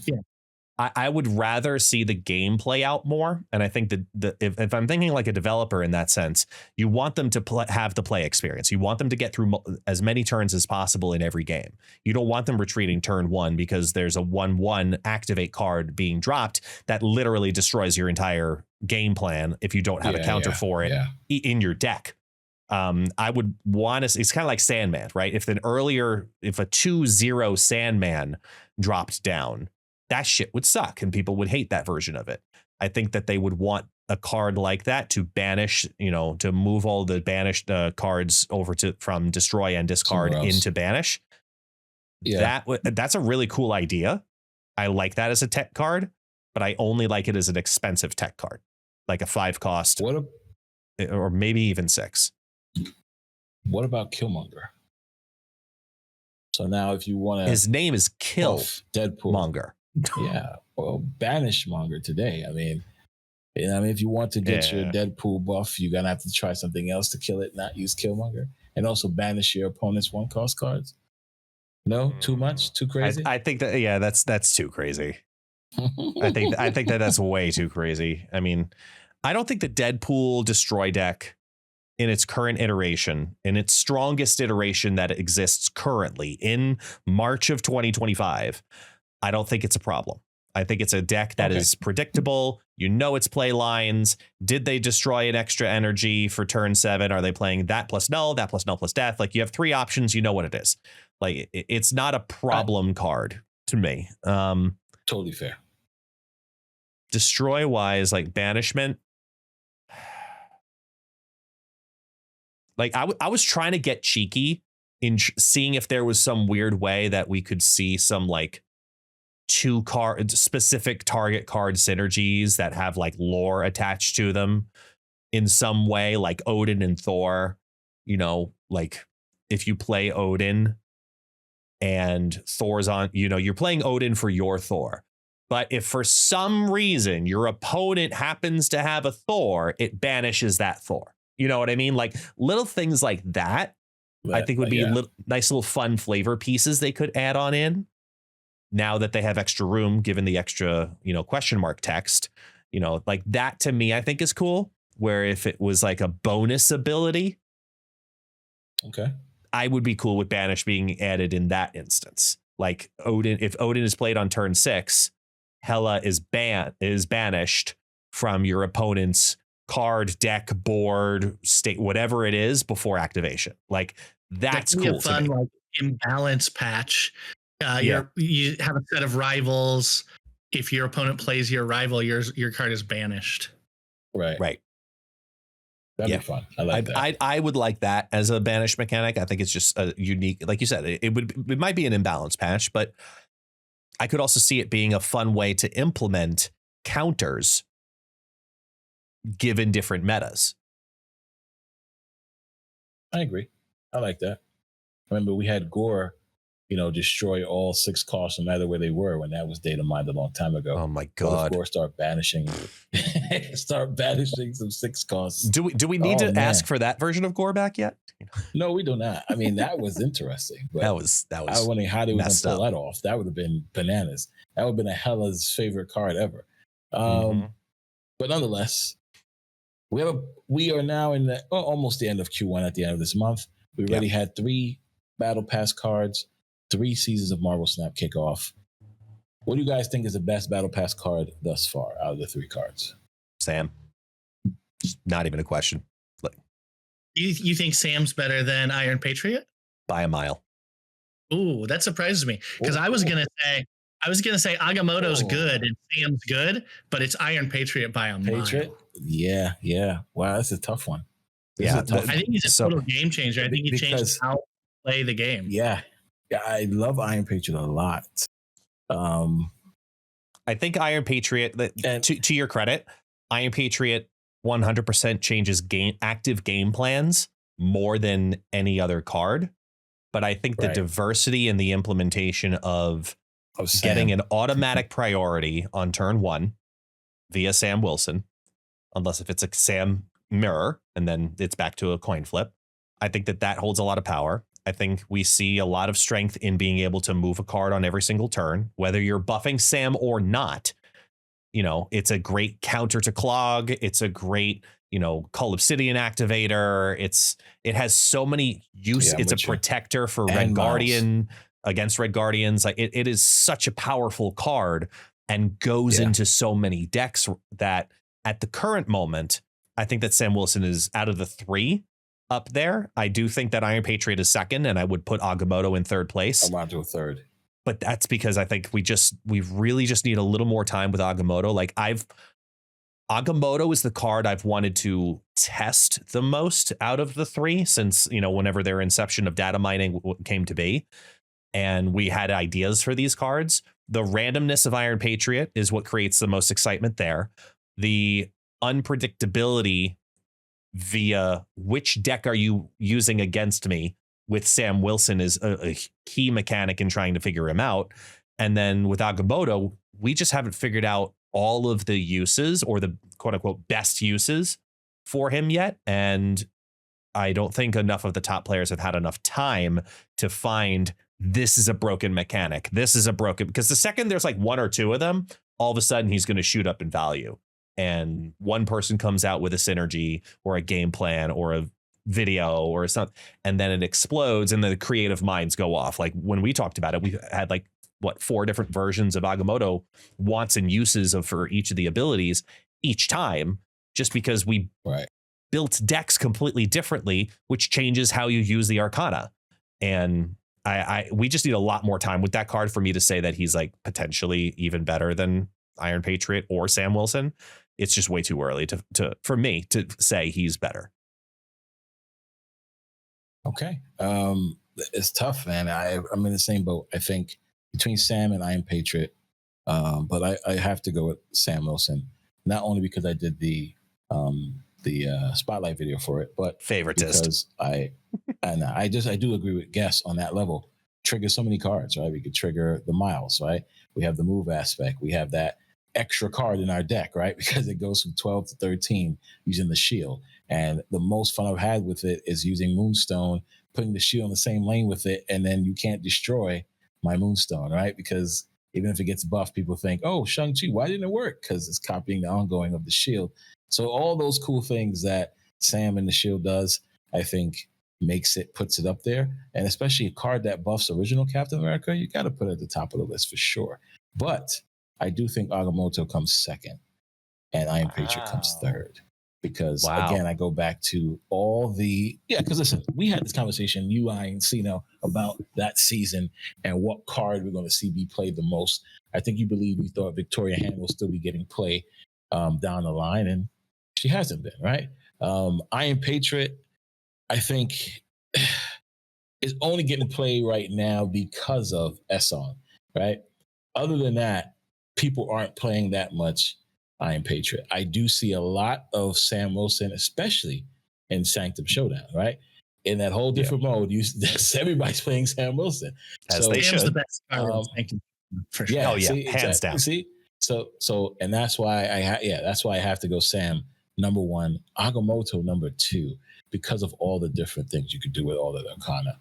I would rather see the game play out more. And I think that if I'm thinking like a developer in that sense, you want them to have the play experience. You want them to get through as many turns as possible in every game. You don't want them retreating turn 1 because there's a 1/1 activate card being dropped that literally destroys your entire game plan if you don't have a counter for it in your deck. I would want to. It's kind of like Sandman, right? If a 2/0 Sandman dropped down, that shit would suck and people would hate that version of it. I think that they would want a card like that to banish, to move all the banished cards over from Destroy and Discard into Banish. Yeah, that's a really cool idea. I like that as a tech card, but I only like it as an expensive tech card, like a 5 cost, or maybe even 6. What about Killmonger? So now if you want to... His name is Deadpool Monger. Yeah, well, banish Monger today. I mean, if you want to get your Deadpool buff, you're gonna have to try something else to kill it, not use Killmonger, and also banish your opponent's 1 cost cards. No, too much, too crazy. I think that that's too crazy. I think that's way too crazy. I mean, I don't think the Deadpool Destroy deck in its current iteration, in its strongest iteration that exists currently in March of 2025. I don't think it's a problem. I think it's a deck that is predictable. Its play lines. Did they destroy an extra energy for turn 7? Are they playing that plus null, that plus null plus death? Like, you have 3 options. You know what it is. Like, it's not a problem card to me. Totally fair. Destroy wise, like banishment. Like, I was trying to get cheeky in seeing if there was some weird way that we could see some like 2 specific target card synergies that have like lore attached to them in some way, like Odin and Thor. Like if you play Odin and Thor's on, you're playing Odin for your Thor, But if for some reason your opponent happens to have a Thor, it banishes that Thor. You know what I mean? Like little things like that, I think would be nice little fun flavor pieces they could add on in. Now that they have extra room, given the extra, question mark text, like that to me, I think is cool. Where if it was like a bonus ability, okay, I would be cool with Banish being added in that instance. Like Odin, if Odin is played on turn 6, Hela is banished from your opponent's card, deck, board, state, whatever it is before activation. Like that's cool. A fun like imbalance patch. You have a set of rivals. If your opponent plays your rival, your card is banished. Right. That'd be fun. I like that. I would like that as a banish mechanic. I think it's just a unique, like you said, it might be an imbalance patch, but I could also see it being a fun way to implement counters given different metas. I agree. I like that. Remember, we had Gore, destroy all 6 costs no matter where they were when that was data mined a long time ago. Oh my God. Gore start banishing some 6 costs. Do we need to ask for that version of Gore back yet? No, we do not. I mean, that was interesting. But that was I was wondering how they were going to pull that off. That would have been bananas. That would have been a Hela's favorite card ever. But nonetheless, we are now in almost the end of Q1 at the end of this month. We already had 3 Battle Pass cards, 3 seasons of Marvel Snap kickoff. What do you guys think is the best Battle Pass card thus far out of the 3 cards? Sam. Not even a question. You think Sam's better than Iron Patriot? By a mile. Ooh, that surprises me. Because I was gonna say Agamotto's good and Sam's good, but it's Iron Patriot by a mile. Yeah. Wow, that's a tough one. I think he's a total game changer. I think he changed how to play the game. Yeah, I love Iron Patriot a lot. I think Iron Patriot, to your credit, Iron Patriot 100% changes active game plans more than any other card. But I think the diversity and the implementation of getting an automatic priority on turn 1 via Sam Wilson, unless if it's a Sam mirror and then it's back to a coin flip. I think that holds a lot of power. I think we see a lot of strength in being able to move a card on every single turn, whether you're buffing Sam or not. It's a great counter to Clog. It's a great, Cull Obsidian activator. It has so many uses. It's a protector for Red Guardian against Red Guardians. Like it is such a powerful card and goes into so many decks that at the current moment, I think that Sam Wilson is out of the 3 up there. I do think that Iron Patriot is second, and I would put Agomotto in 3rd place. I'm on to a 3rd. But that's because I think we really just need a little more time with Agamotto. Like Agamotto is the card I've wanted to test the most out of the 3 since, whenever their inception of data mining came to be. And we had ideas for these cards. The randomness of Iron Patriot is what creates the most excitement there. The unpredictability via which deck are you using against me with Sam Wilson is a key mechanic in trying to figure him out. And then with Agomotto, we just haven't figured out all of the uses or the quote unquote best uses for him yet. And I don't think enough of the top players have had enough time to find this is a broken mechanic. This is a broken, because the second there's like 1 or 2 of them, all of a sudden he's going to shoot up in value. And one person comes out with a synergy or a game plan or a video or something, and then it explodes and the creative minds go off. Like when we talked about it, we had 4 different versions of Agomotto wants and uses for each of the abilities each time, just because we built decks completely differently, which changes how you use the Arcana. And we just need a lot more time with that card for me to say that he's like potentially even better than Iron Patriot or Sam Wilson. It's just way too early for me to say he's better. Okay. It's tough, man. I'm in the same boat. I think between Sam and Iron Patriot, but I have to go with Sam Wilson, not only because I did the spotlight video for it, but favoritist. Because I do agree with Guess on that level. trigger so many cards, right? We could trigger the Miles, right? We have the move aspect. We have that extra card in our deck, right? Because it goes from 12 to 13 using the shield. And the most fun I've had with it is using Moonstone, putting the shield in the same lane with it, and then you can't destroy my Moonstone, right? Because even if it gets buffed, people think, oh, Shang-Chi, why didn't it work? Because it's copying the ongoing of the shield. So all those cool things that Sam and the shield does, I think puts it up there. And especially a card that buffs original Captain America, you got to put it at the top of the list for sure. But I do think Agamotto comes second and Iron Patriot comes third. Because again, I go back to all because listen, we had this conversation, you, I, and Cino, about that season and what card we're going to see be played the most. I think you believe we thought Victoria Hand will still be getting play down the line, and she hasn't been, right? Iron Patriot, I think, is only getting play right now because of Esson, right? Other than that, people aren't playing that much Iron Patriot. I do see a lot of Sam Wilson, especially in Sanctum Showdown, right? In that whole different mode, everybody's playing Sam Wilson. As they should. The best card for sure. Yeah, hands down. See, so, and that's why that's why I have to go Sam number one, Agomotto number two, because of all the different things you could do with all the Arcana.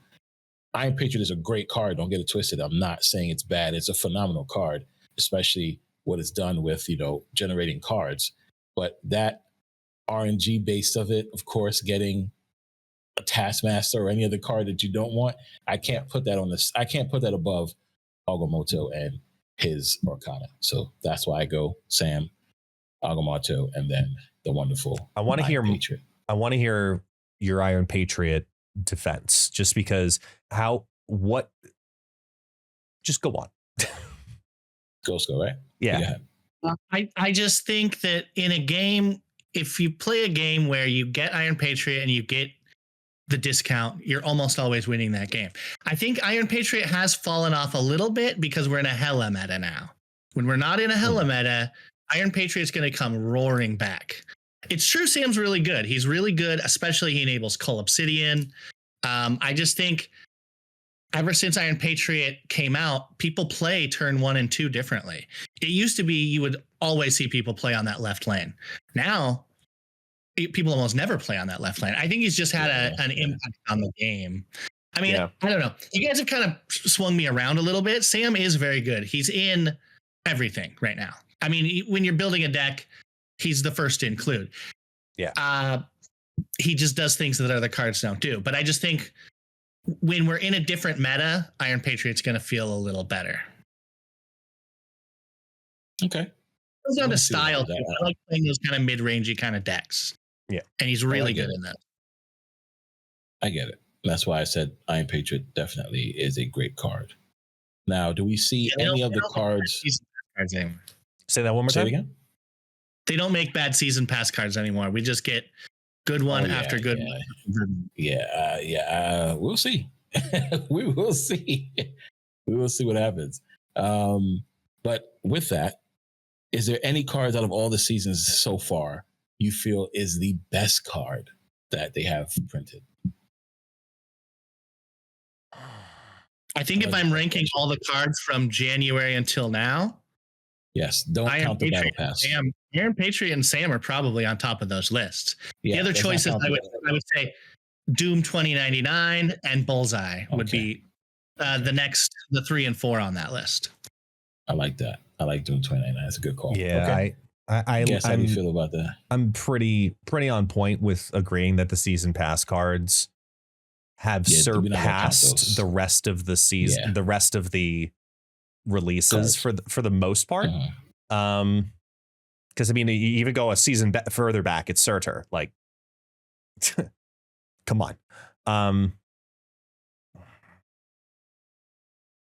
Iron Patriot is a great card. Don't get it twisted. I'm not saying it's bad. It's a phenomenal card, especially what it's done with, generating cards. But that RNG base of it, of course, getting a Taskmaster or any other card that you don't want, I can't put that I can't put that above Agomotto and his Arcana. So that's why I go Sam, Agomotto, and then the wonderful I want to hear Patriot. I want to hear your Iron Patriot defense, just because just go on. ScoSco, right? Yeah. I just think that in a game, if you play a game where you get Iron Patriot and you get the discount, you're almost always winning that game. I think Iron Patriot has fallen off a little bit because we're in a Hela meta now. When we're not in a Hela meta, Iron Patriot's going to come roaring back. It's true Sam's really good. He's really good, especially he enables Cull Obsidian. I just think ever since Iron Patriot came out, people play turn 1 and 2 differently. It used to be you would always see people play on that left lane. Now, people almost never play on that left lane. I think he's just had an impact on the game. I mean, I don't know. You guys have kind of swung me around a little bit. Sam is very good. He's in everything right now. I mean, when you're building a deck, he's the first to include. Yeah. He just does things that other cards don't do. But I just think when we're in a different meta, Iron Patriot's going to feel a little better. Okay. It goes down to style. I like playing those kind of mid-rangey kind of decks. Yeah. And he's really good in that. I get it. That's why I said Iron Patriot definitely is a great card. Now, do we see any of the cards? Say that one more time again. They don't make bad season pass cards anymore. We just get good one after good one. We'll see. We will see. We will see what happens. But with that, is there any cards out of all the seasons so far you feel is the best card that they have printed? I think if I'm ranking all the cards from January until now, yes, don't count the Battle Pass. Iron Patriot and Sam are probably on top of those lists. The other choices, I would say Doom 2099 and Bullseye would be the 3 and 4 on that list. I like that. I like Doom 2099. That's a good call. Yeah, okay. I guess how do you feel about that? I'm pretty on point with agreeing that the season pass cards have surpassed the rest of the season, the rest of the releases for the most part. Because I mean, you even go a season further back, it's Surtur. Like, come on.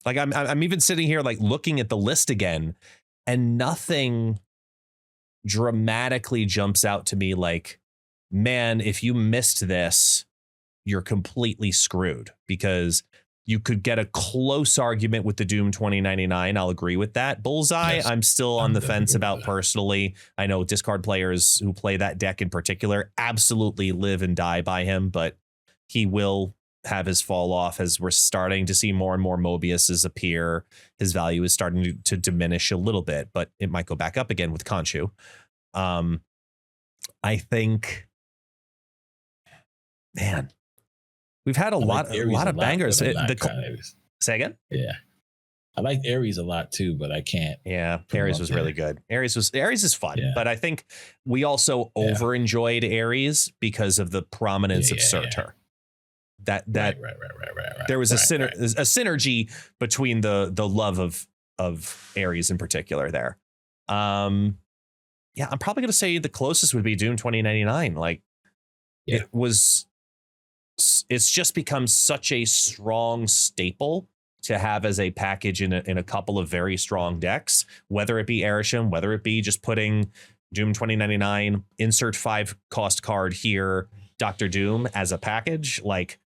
Like I'm even sitting here like looking at the list again, and nothing dramatically jumps out to me like, man, if you missed this, you're completely screwed, because you could get a close argument with the Doom 2099. I'll agree with that. Bullseye, yes, I'm still on the fence about personally. I know discard players who play that deck in particular absolutely live and die by him, but he will have his fall off as we're starting to see more and more Mobiuses appear. His value is starting to diminish a little bit, but it might go back up again with Khonshu. I think, man, we've had a lot of bangers. Say again? Yeah. I like Ares a lot too, but I can't. Yeah, Ares was really good. Ares is fun, but I think we also over enjoyed Ares because of the prominence of Surtur. That right. There was a synergy between the love of Ares in particular there. I'm probably gonna say the closest would be Doom 2099. Like it's just become such a strong staple to have as a package in a couple of very strong decks, whether it be Erisham, whether it be just putting Doom 2099, insert 5 cost card here, Dr. Doom as a package. Like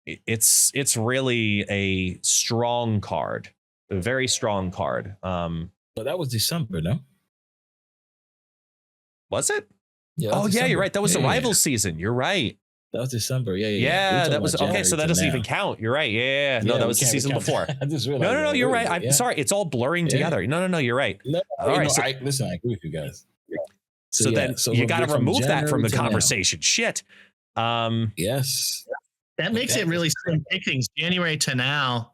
it's really a strong card, a very strong card. But that was December, no? Was it? Yeah. Oh yeah, you're right. That was the Rivals season. You're right. That was December. Yeah, that was okay. So that doesn't even count. You're right. Yeah. No, that was the season before. I just realized. No. You're right. I'm sorry. It's all blurring together. No. You're right. All right. Listen, I agree with you guys. So then you got to remove that from the conversation. Shit. Yes. That makes it really slim pick things. January to now,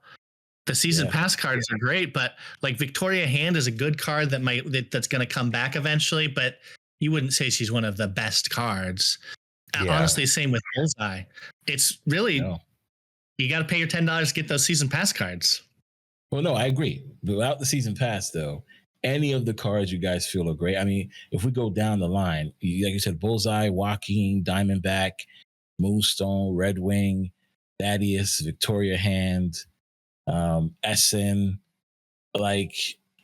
the season pass cards are great, but like Victoria Hand is a good card that's going to come back eventually, but you wouldn't say she's one of the best cards. Honestly, same with Bullseye. It's really, you got to pay your $10 to get those season pass cards. Well, no, I agree. Without the season pass, though, any of the cards you guys feel are great. I mean, if we go down the line, like you said, Bullseye, Joaquin, Diamondback, Moonstone, Red Wing, Thaddeus, Victoria Hand, Esson. Like,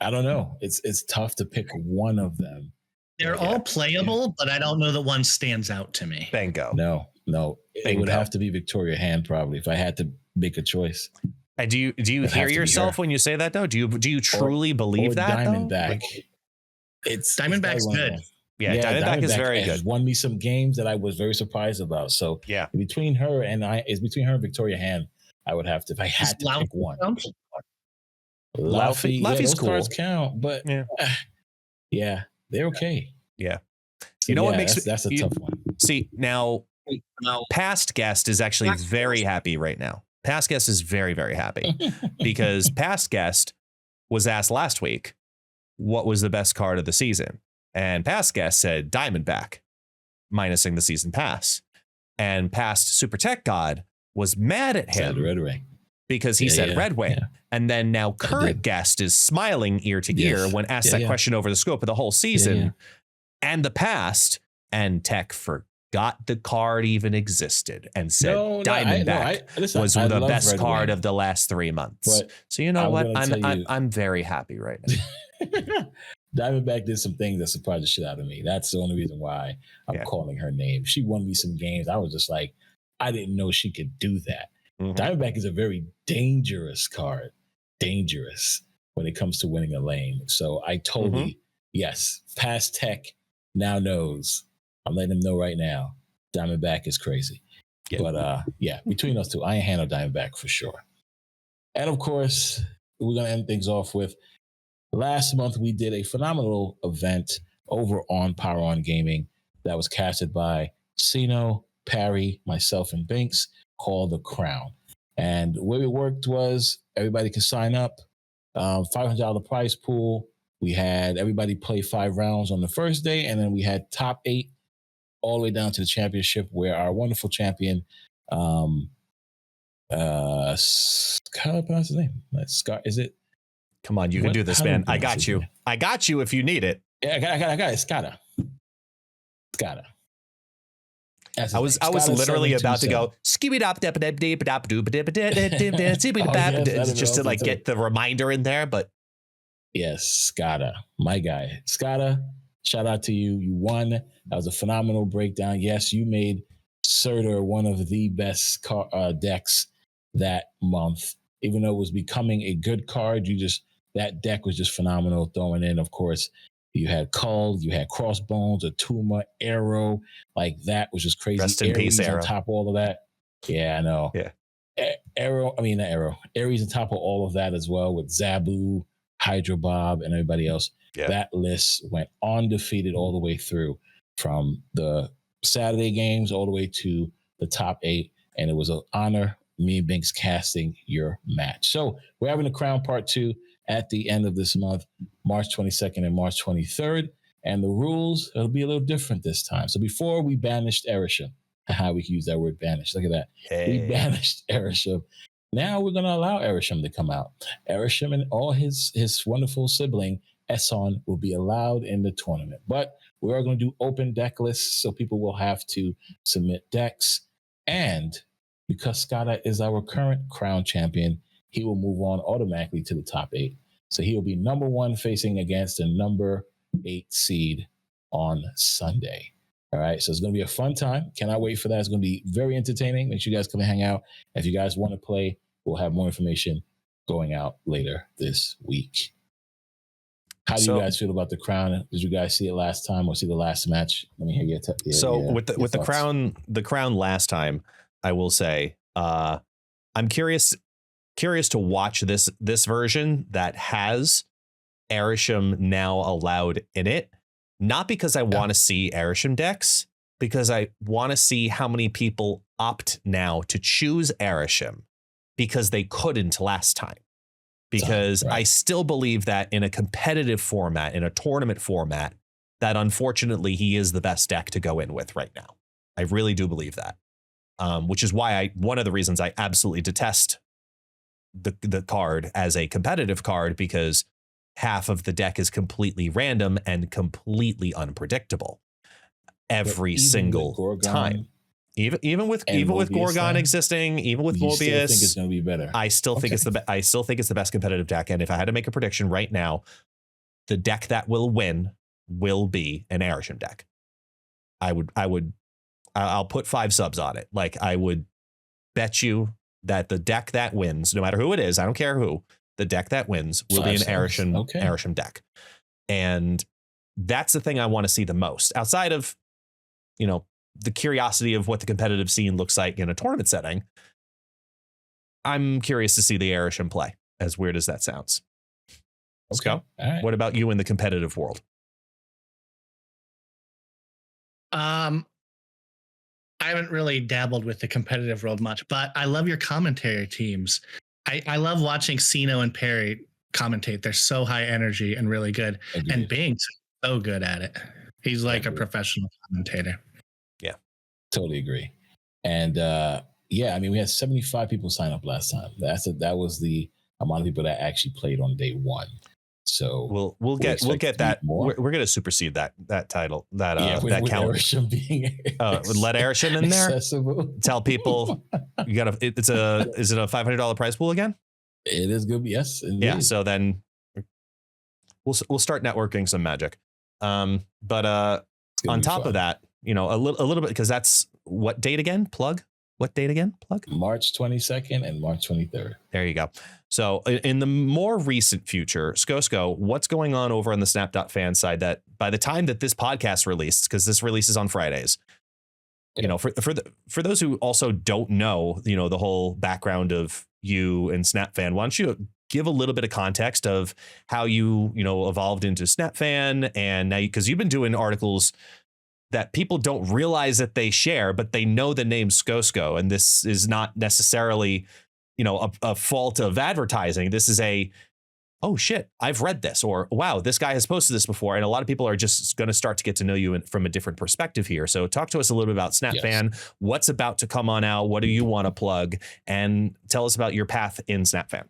I don't know. It's tough to pick one of them. They're all playable, but I don't know that one stands out to me. Bingo. No. It would have to be Victoria Hand probably if I had to make a choice. And do you hear yourself when you say that though? Do you truly believe that? Diamondback. It's Diamondback's good. Yeah, Diamondback is very good. Won me some games that I was very surprised about. So between her and Victoria Hand, I would have to if I had to pick one. Laufey, Laufey's cool. Cards count, but they're okay. Yeah. So, what makes that's a tough one. See, now Past Guest is actually very happy right now. Past Guest is very, very happy because Past Guest was asked last week what was the best card of the season. And Past Guest said Diamondback, minusing the season pass. And Past SuperTechGod was mad at him Red Wing. Because he said Red Wing. Yeah. And then now current guest is smiling ear to ear when asked that question over the scope of the whole season and the past. And Tech forgot the card even existed and said Diamondback was the best card of the last 3 months. But so you know what? I'm very happy right now. Diamondback did some things that surprised the shit out of me. That's the only reason why I'm calling her name. She won me some games. I was just like, I didn't know she could do that. Mm-hmm. Diamondback is a very dangerous card. Dangerous when it comes to winning a lane. So I totally, Past Tech now knows. I'm letting him know right now. Diamondback is crazy. Yeah. But between those two, I ain't handle Diamondback for sure. And of course, we're going to end things off with last month we did a phenomenal event over on Power On Gaming that was casted by Sino, Parry, myself, and Binks, called The Crown. And the way it worked was everybody could sign up, $500 prize pool. We had everybody play 5 rounds on the first day, and then we had top 8 all the way down to the championship where our wonderful champion, how do I pronounce his name? Scott, is it? Come on, you can do this, man. I got you. I got you if you need it. Yeah, I got it. Scotta. I was literally about to go just to like get the reminder in there, but yes, Scotta, my guy. Scotta, shout out to you. You won. That was a phenomenal breakdown. Yes, you made Surtur one of the best decks that month. Even though it was becoming a good card, that deck was just phenomenal. Throwing in, of course, you had Cull, you had Crossbones, Atuma, Arrow. Like that was just crazy. Rest in peace, Arrow. On top of all of that. Yeah, I know. Yeah. Aries on top of all of that as well with Zabu, Hydro Bob, and everybody else. Yeah. That list went undefeated all the way through from the Saturday games all the way to the top 8. And it was an honor, me and Binks casting your match. So we're having the Crown Part 2 at the end of this month, March 22nd and March 23rd. And the rules, it'll be a little different this time. So before we banished Erisham, how we can use that word banish. Look at that. Hey. We banished Erisham. Now we're going to allow Erisham to come out. Erisham and all his wonderful sibling, Esson, will be allowed in the tournament. But we are going to do open deck lists, so people will have to submit decks. And because Skada is our current crown champion, he will move on automatically to the top 8. So he will be number 1 facing against the number 8 seed on Sunday. All right. So it's going to be a fun time. Cannot wait for that. It's going to be very entertaining. Make sure you guys come and hang out. If you guys want to play, we'll have more information going out later this week. How do you guys feel about the crown? Did you guys see it last time or see the last match? Let me hear your with the crown last time, I will say I'm curious to watch this version that has Erisham now allowed in it. Not because I want to see Erisham decks, because I want to see how many people opt now to choose Erisham because they couldn't last time. Because I still believe that in a competitive format, in a tournament format, that unfortunately he is the best deck to go in with right now. I really do believe that, which is why one of the reasons I absolutely detest the card as a competitive card, because half of the deck is completely random and completely unpredictable every single time. Even with Gorgon existing, even with Mobius, still think it's going to be better. I still think it's the best competitive deck. And if I had to make a prediction right now, the deck that will win will be an Erisham deck. I'll put 5 subs on it. Like, I would bet you that the deck that wins, no matter who it is, I don't care who, the deck that wins will be an Erisham deck. And that's the thing I want to see the most, outside of, the curiosity of what the competitive scene looks like in a tournament setting. I'm curious to see the Erisham play, as weird as that sounds. Let's go. Right. What about you in the competitive world? I haven't really dabbled with the competitive world much, but I love your commentary teams. I love watching Sino and Perry commentate. They're so high energy and really good. Agreed. And Bing's so good at it. He's like a professional commentator. Yeah, totally agree. And we had 75 people sign up last time. That was the amount of people that actually played on day 1. So we'll get that. We're going to supersede that title. That count. Erisham being let Erisham in there. Accessible. Tell people you got to. Is it a $500 prize pool again? It is good. Yes. Indeed. Yeah. So then we'll start networking some magic. But on top of that, a little bit, because that's what date again? Plug. What date again? Plug. March 22nd and March 23rd. There you go. So in the more recent future, ScoSco, what's going on over on the Snap.fan side that by the time that this podcast released, because this releases on Fridays, for those who also don't know, the whole background of you and SnapFan, why don't you give a little bit of context of how you evolved into SnapFan, and now because you've been doing articles that people don't realize that they share, but they know the name ScoSco. And this is not necessarily, a fault of advertising. This is oh shit, I've read this, or wow, this guy has posted this before. And a lot of people are just going to start to get to know you from a different perspective here. So talk to us a little bit about SnapFan, what's about to come on out. What do you want to plug? And tell us about your path in SnapFan.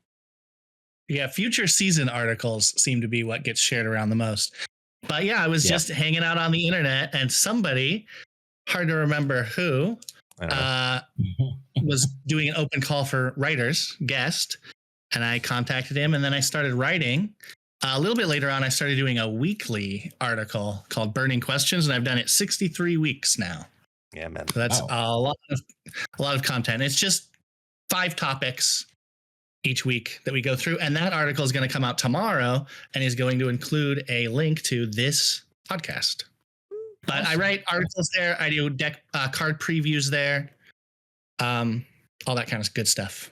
Yeah, future season articles seem to be what gets shared around the most. But yeah, I was just hanging out on the internet, and somebody, hard to remember who, was doing an open call for writers, guest, and I contacted him, and then I started writing. A little bit later on, I started doing a weekly article called Burning Questions, and I've done it 63 weeks now. Yeah, man. So that's a lot of content. It's just 5 topics each week that we go through. And that article is going to come out tomorrow and is going to include a link to this podcast. But I write articles there. I do deck card previews there. all that kind of good stuff.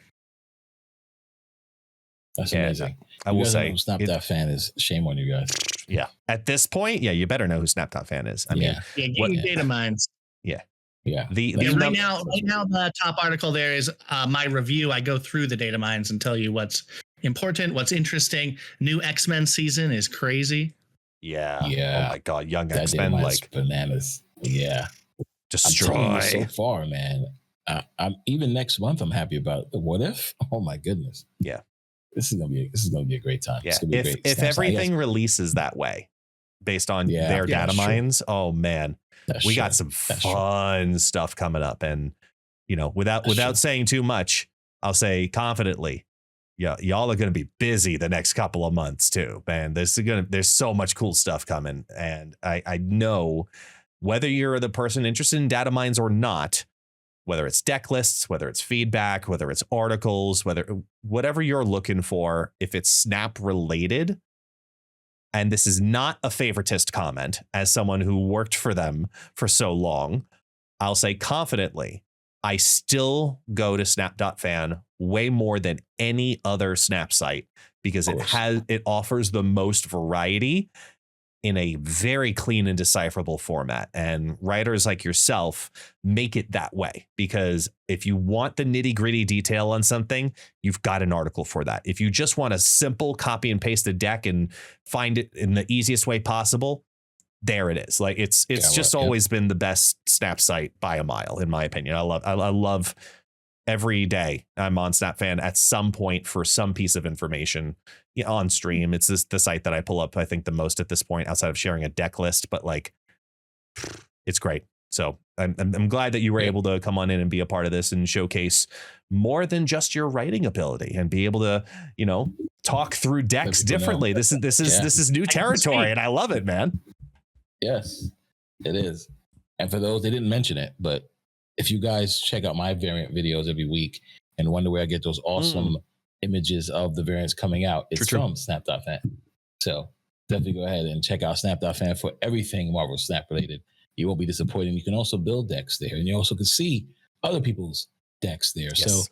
That's amazing. I will say, Snap.fan is, shame on you guys. Yeah. At this point, yeah, you better know who Snap.fan is. I mean, data mines. Yeah. Yeah. Right now, the top article there is my review. I go through the data mines and tell you what's important, what's interesting. New X-Men season is crazy. Yeah. Yeah. Oh my God. Young X-Men, like bananas. Yeah. Destroy. So far, man. I'm even next month. I'm happy about the What If. Oh my goodness. Yeah. This is gonna be a great time. Yeah. If everything releases that way, based on their data mines, oh man, we got some fun stuff coming up. And without saying too much, I'll say confidently, y'all are gonna be busy the next couple of months too, man. There's so much cool stuff coming, and I know whether you're the person interested in data mines or not, whether it's deck lists, whether it's feedback, whether it's articles, whatever you're looking for, if it's Snap related, and this is not a favoritist comment, as someone who worked for them for so long, I'll say confidently, I still go to Snap.fan way more than any other Snap site because it offers the most variety in a very clean and decipherable format. And writers like yourself make it that way, because if you want the nitty gritty detail on something, you've got an article for that. If you just want a simple copy and paste a deck and find it in the easiest way possible, there it is. Like it's always been the best Snap site by a mile, in my opinion. I love every day I'm on Snap.fan at some point for some piece of information on stream. It's the site that I pull up, I think, the most at this point, outside of sharing a deck list, but like, it's great. So I'm glad that you were able to come on in and be a part of this and showcase more than just your writing ability and be able to, talk through decks differently. This is new territory, and I love it, man. Yes, it is. And for those, they didn't mention it, but if you guys check out my variant videos every week and wonder where I get those awesome images of the variants coming out, it's from Snap.fan. So definitely go ahead and check out Snap.fan for everything Marvel Snap related. You won't be disappointed. You can also build decks there, and you also can see other people's decks there. Yes. So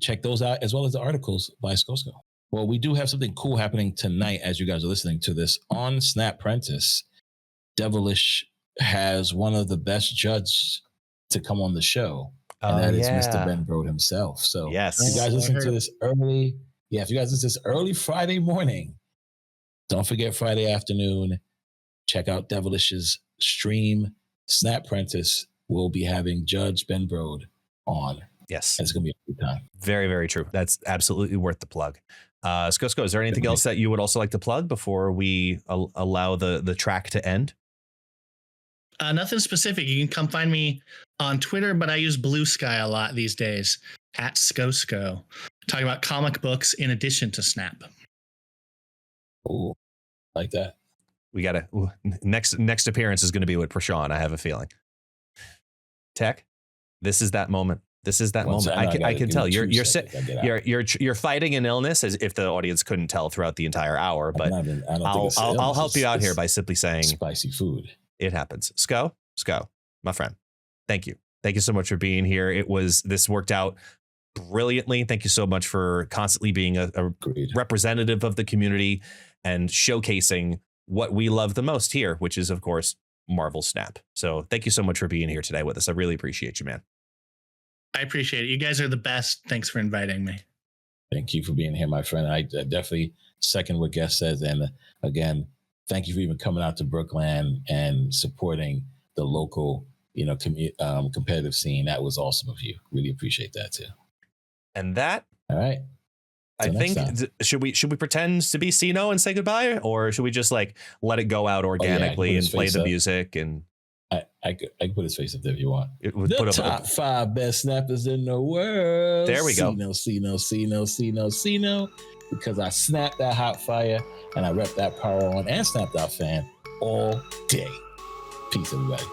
check those out, as well as the articles by ScoSco. Well, we do have something cool happening tonight as you guys are listening to this. On Snapprentice, Devilish has one of the best judges to come on the show, and that is Mr. Ben Brode himself. So if you guys listen to this early, if you guys listen to this early Friday morning, don't forget Friday afternoon, check out Devilish's stream. Snapprentice will be having Judge Ben Brode on. Yes. And it's going to be a good time. Very, very true. That's absolutely worth the plug. ScoSco, is there anything else that you would also like to plug before we allow the track to end? Nothing specific. You can come find me on Twitter, but I use Blue Sky a lot these days, at ScoSco, talking about comic books in addition to Snap. Oh, like that. We got to next appearance is going to be with Prashawn. I have a feeling. Tech, this is that moment. This is that moment. I can tell you're fighting an illness, as if the audience couldn't tell throughout the entire hour. But I'll help you out here by simply saying spicy food. It happens. SCO, my friend. Thank you. Thank you so much for being here. This worked out brilliantly. Thank you so much for constantly being a representative of the community and showcasing what we love the most here, which is, of course, Marvel Snap. So thank you so much for being here today with us. I really appreciate you, man. I appreciate it. You guys are the best. Thanks for inviting me. Thank you for being here, my friend. I definitely second what Guest says. And again, thank you for even coming out to Brooklyn and supporting the local, competitive scene. That was awesome of you. Really appreciate that too. And that, all right. I think should we pretend to be Sino and say goodbye, or should we just let it go out organically and play the music? And I could put his face up there if you want. It would the top 5 best snappers in the world. There we go. Sino. Because I snap that hot fire and I rep that power on and Snap.fan all day. Peace, everybody.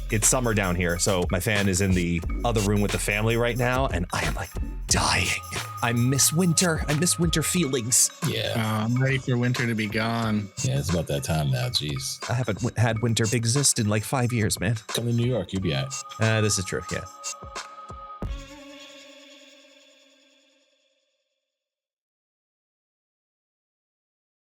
It's summer down here, so my fan is in the other room with the family right now, and I am dying. I miss winter. I miss winter feelings. Yeah. I'm ready for winter to be gone. Yeah, it's about that time now. Jeez. I haven't had winter exist in like 5 years, man. Come to New York, you'll be out. This is true. Yeah.